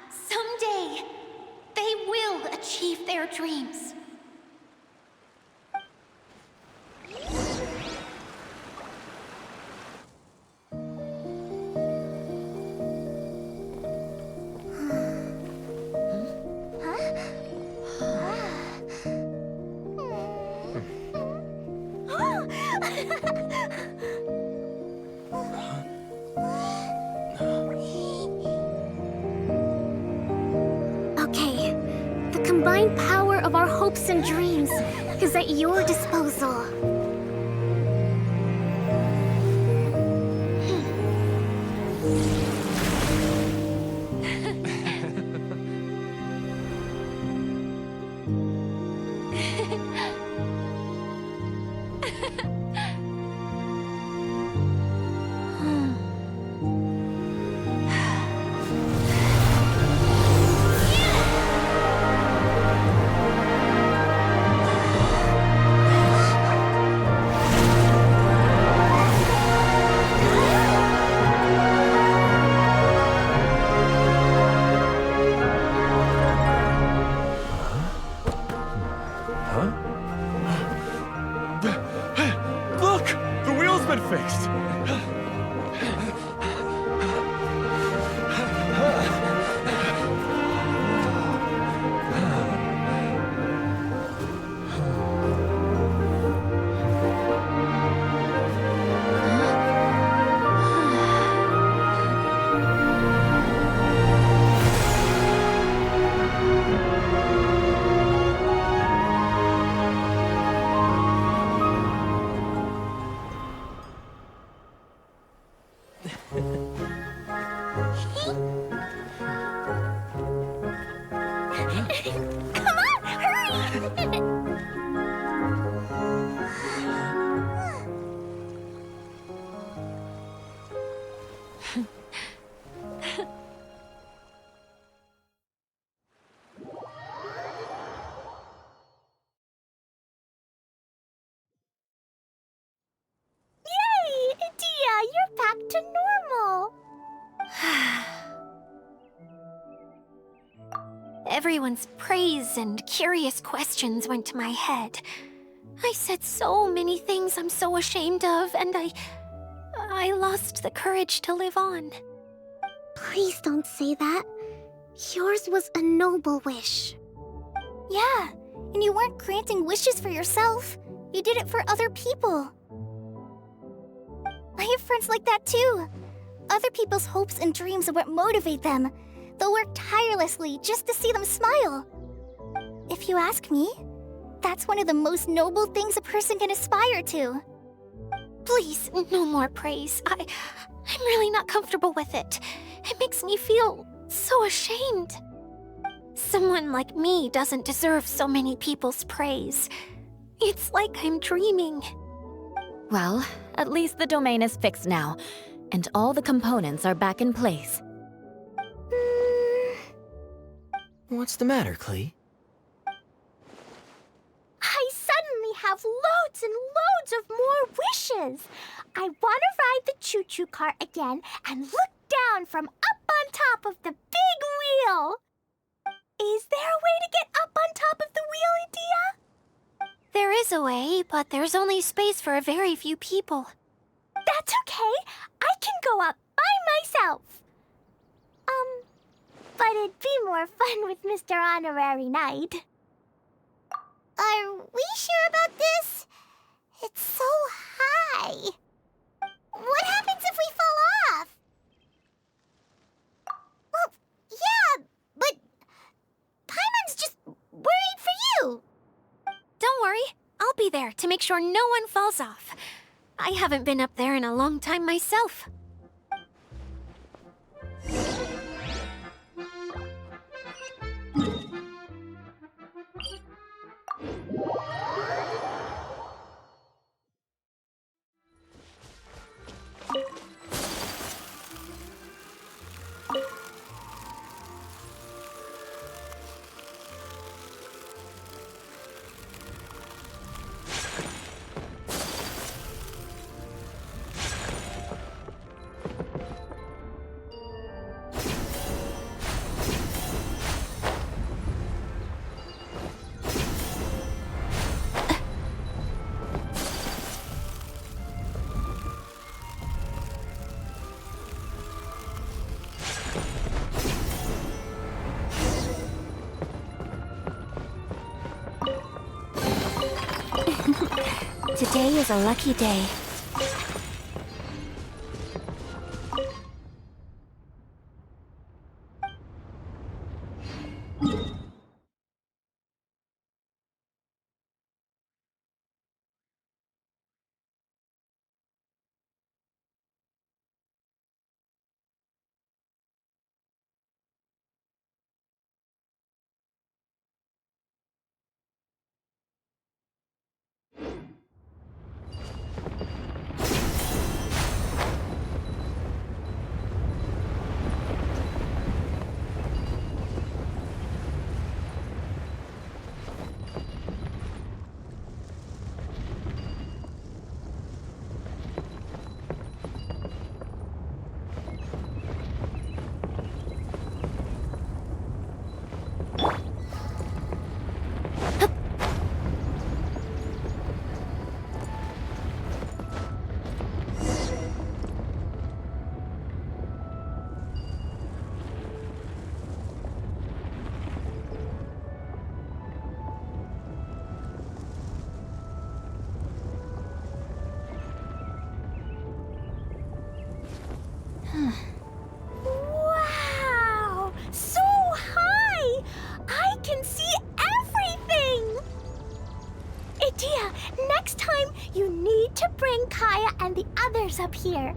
someday, they will achieve their dreams. combined power of our hopes and dreams is at your disposal. Look! The wheel's been fixed! Come on, hurry! Yay! Dia, you're back to normal! Everyone's praise and curious questions went to my head. I said so many things I'm so ashamed of, and I lost the courage to live on. Please don't say that. Yours was a noble wish. Yeah, and you weren't granting wishes for yourself. You did it for other people. I have friends like that too. Other people's hopes and dreams are what motivate them. They'll work tirelessly just to see them smile. If you ask me, that's one of the most noble things a person can aspire to. Please, no more praise. I'm really not comfortable with it. It makes me feel so ashamed. Someone like me doesn't deserve so many people's praise. It's like I'm dreaming. Well, at least the domain is fixed now, and all the components are back in place. What's the matter, Klee? I suddenly have loads and loads of more wishes. I want to ride the choo-choo cart again and look down from up on top of the big wheel. Is there a way to get up on top of the wheel, Dia? There is a way, but there's only space for a very few people. That's okay. I can go up by myself. But it'd be more fun with Mr. Honorary Knight. Are we sure about this? It's so high. What happens if we fall off? Well, yeah, but Paimon's just worried for you. Don't worry, I'll be there to make sure no one falls off. I haven't been up there in a long time myself. Today is a lucky day. can see everything! Idia, next time you need to bring Kaya and the others up here.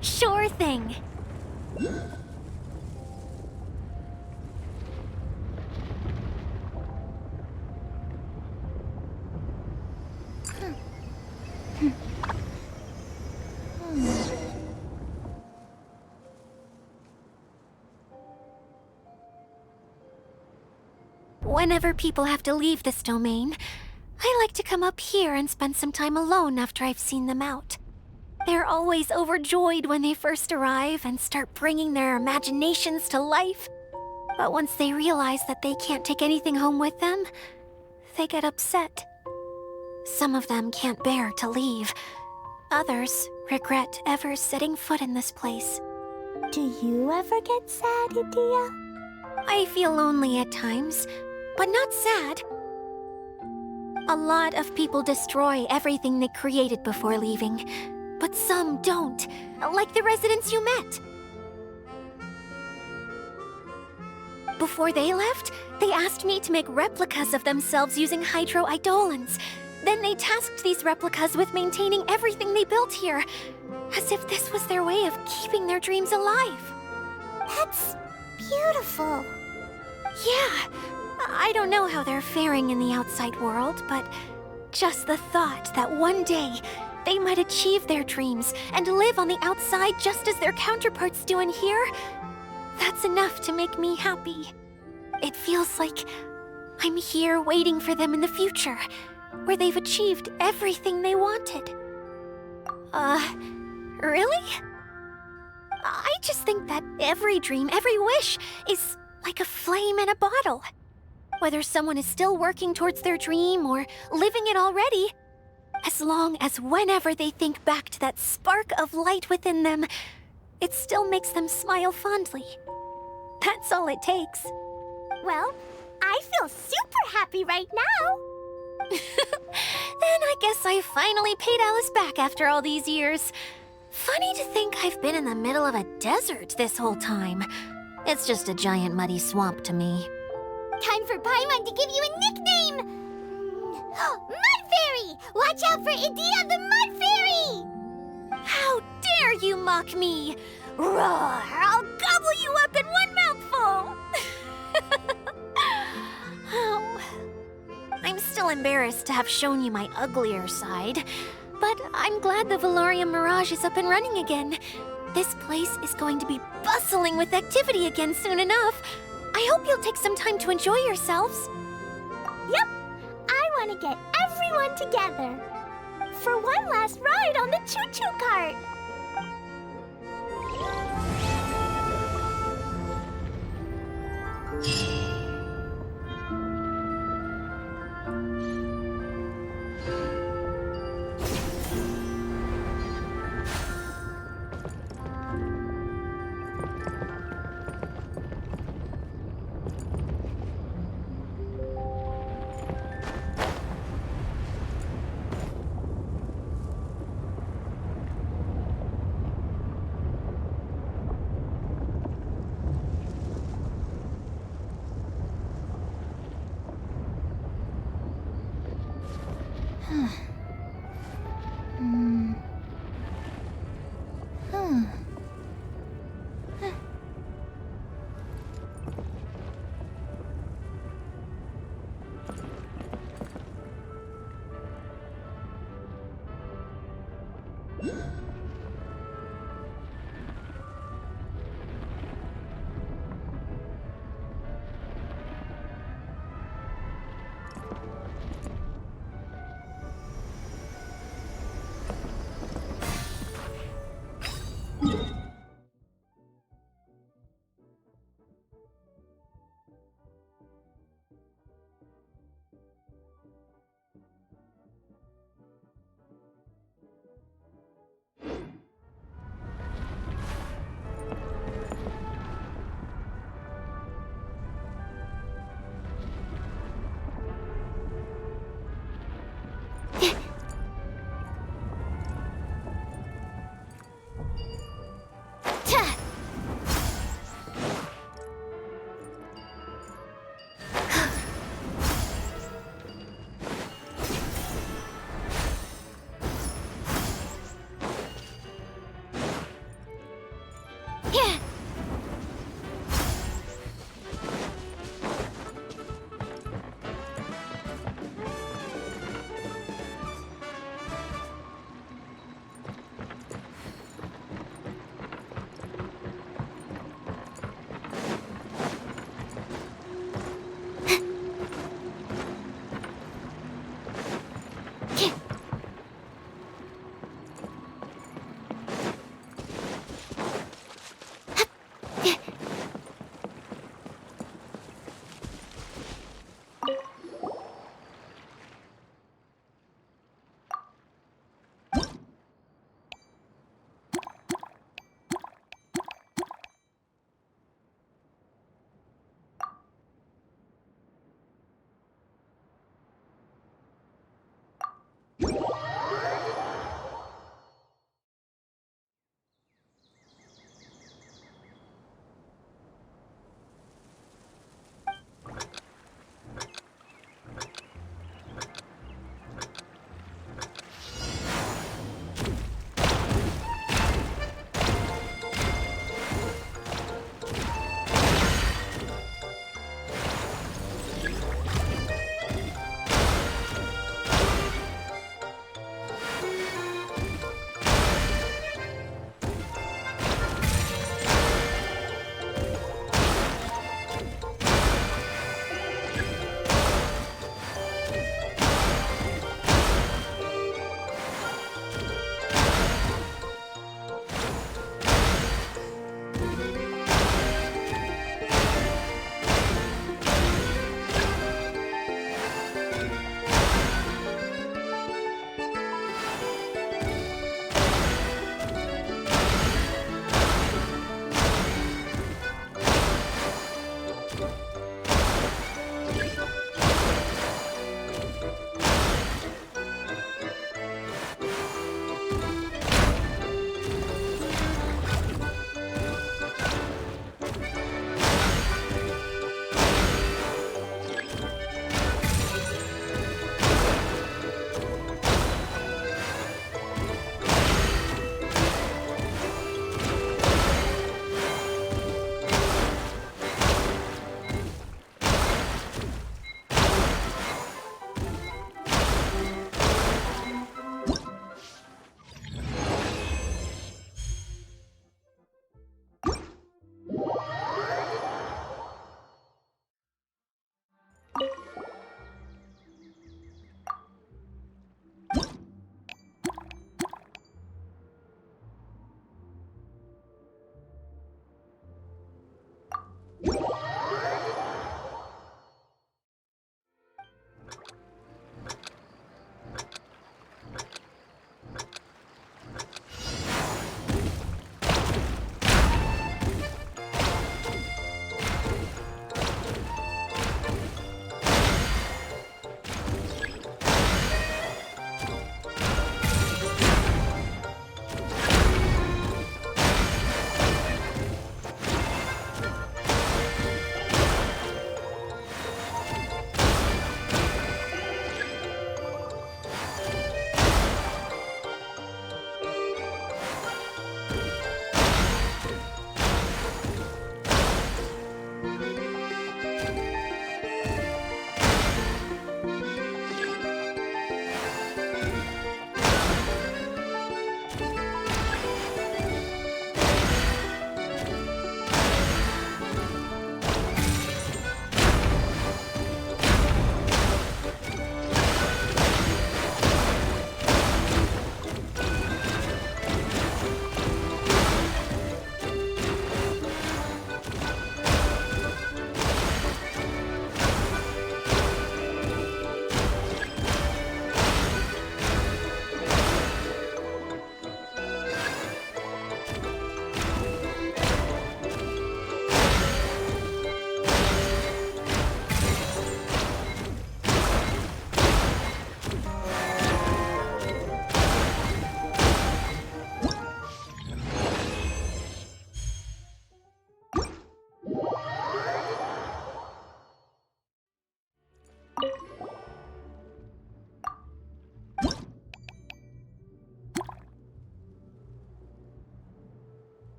Sure thing. Whenever people have to leave this domain, I like to come up here and spend some time alone after I've seen them out. They're always overjoyed when they first arrive and start bringing their imaginations to life. But once they realize that they can't take anything home with them, they get upset. Some of them can't bear to leave. Others regret ever setting foot in this place. Do you ever get sad, Idia? I feel lonely at times, but not sad. A lot of people destroy everything they created before leaving, but some don't, like the residents you met. Before they left, they asked me to make replicas of themselves using hydro-eidolons. Then they tasked these replicas with maintaining everything they built here, as if this was their way of keeping their dreams alive. That's beautiful. Yeah, I don't know how they're faring in the outside world, but just the thought that one day they might achieve their dreams and live on the outside just as their counterparts do in here, that's enough to make me happy. It feels like I'm here waiting for them in the future, where they've achieved everything they wanted. Really? I just think that every dream, every wish is like a flame in a bottle. Whether someone is still working towards their dream or living it already, as long as whenever they think back to that spark of light within them, it still makes them smile fondly. That's all it takes. Well, I feel super happy right now. Then I guess I finally paid Alice back after all these years. Funny to think I've been in the middle of a desert this whole time. It's just a giant muddy swamp to me. Time for Paimon to give you a nickname! Mud Fairy! Watch out for Idia the Mud Fairy! How dare you mock me! Roar! I'll gobble you up in one mouthful! Oh. I'm still embarrassed to have shown you my uglier side, but I'm glad the Valorium Mirage is up and running again. This place is going to be bustling with activity again soon enough. I hope you'll take some time to enjoy yourselves. Yep, I want to get everyone together for one last ride on the choo-choo cart.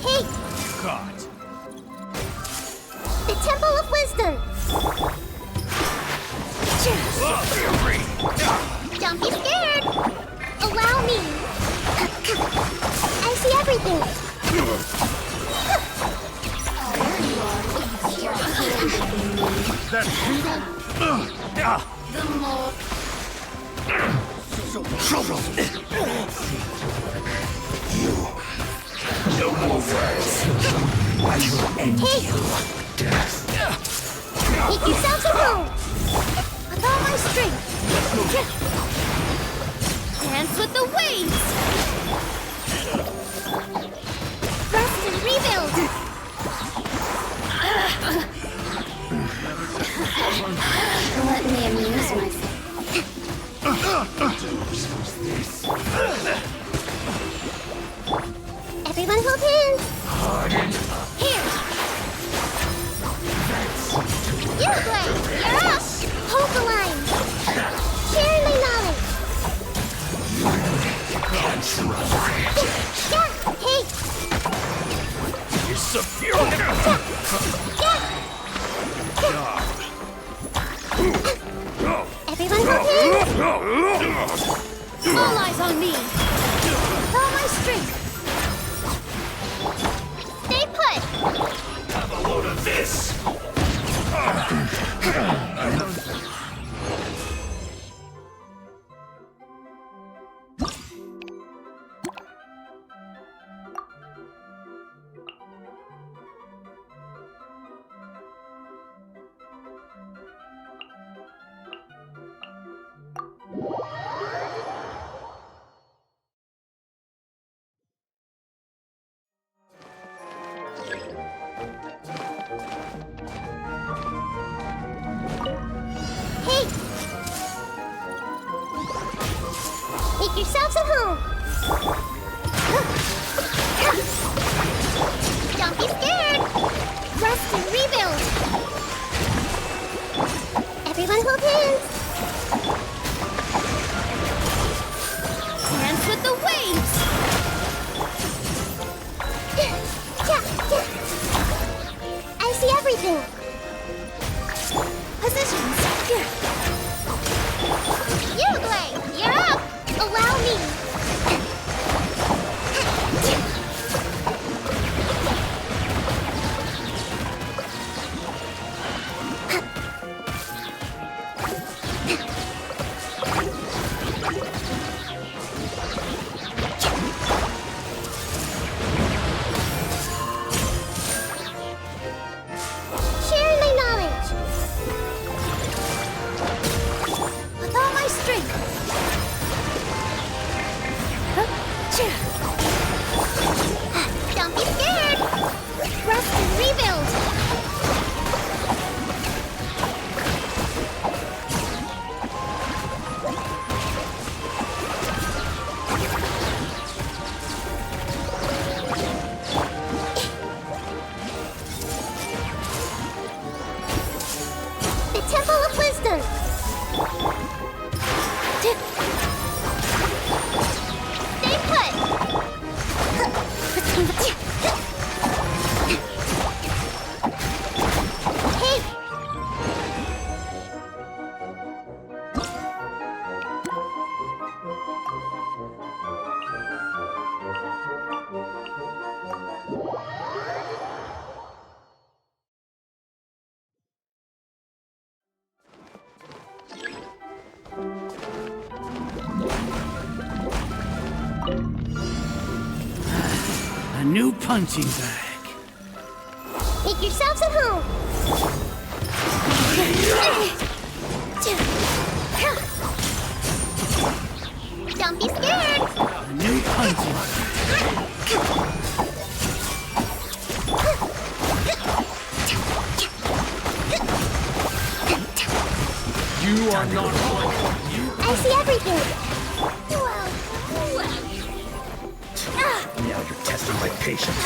Hey! God. The Temple of Wisdom! Don't be scared! Allow me! I see everything! That tingle? No more words. I will end you. Make yourself at home! With all my strength! Dance with the waves! Rest and rebuild! Let me amuse myself. Everyone hold hands! Here! You play! You're up! Hold the line! Share my knowledge! Yeah! Hey! You're superior! Everyone hold hands! All eyes on me! With all my strength! Stay put! Have a load of this! Hey! Make yourselves at home! Don't be scared! Rest and rebuild! Everyone hold hands! Dance with the waves! I see everything! Positions! You, Blade! You're up! Allow me! new punching bag. Make yourselves at home. Don't be scared. A new punching bag. You are not I see everything. Now you're testing my patience.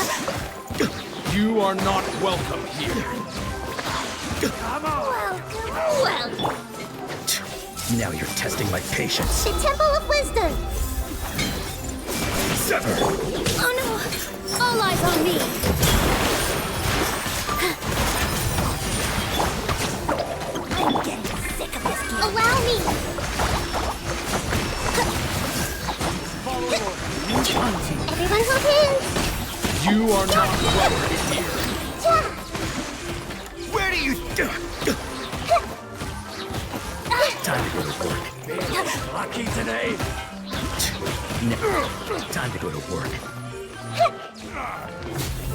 You are not welcome here. Well. Now you're testing my patience. The Temple of Wisdom. Sever. Oh no! All eyes on me. I'm getting sick of this game. Allow me. Everyone hold hands. You are not welcome here. Yeah. Where do you... Time to go to work. Lucky today? No. Time to go to work.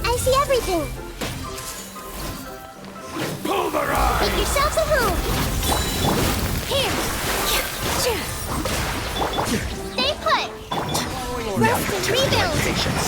I see everything. Pulverize! Make yourselves at home. Here. Stay put. Now you're Rest and testing my rebuild. patience.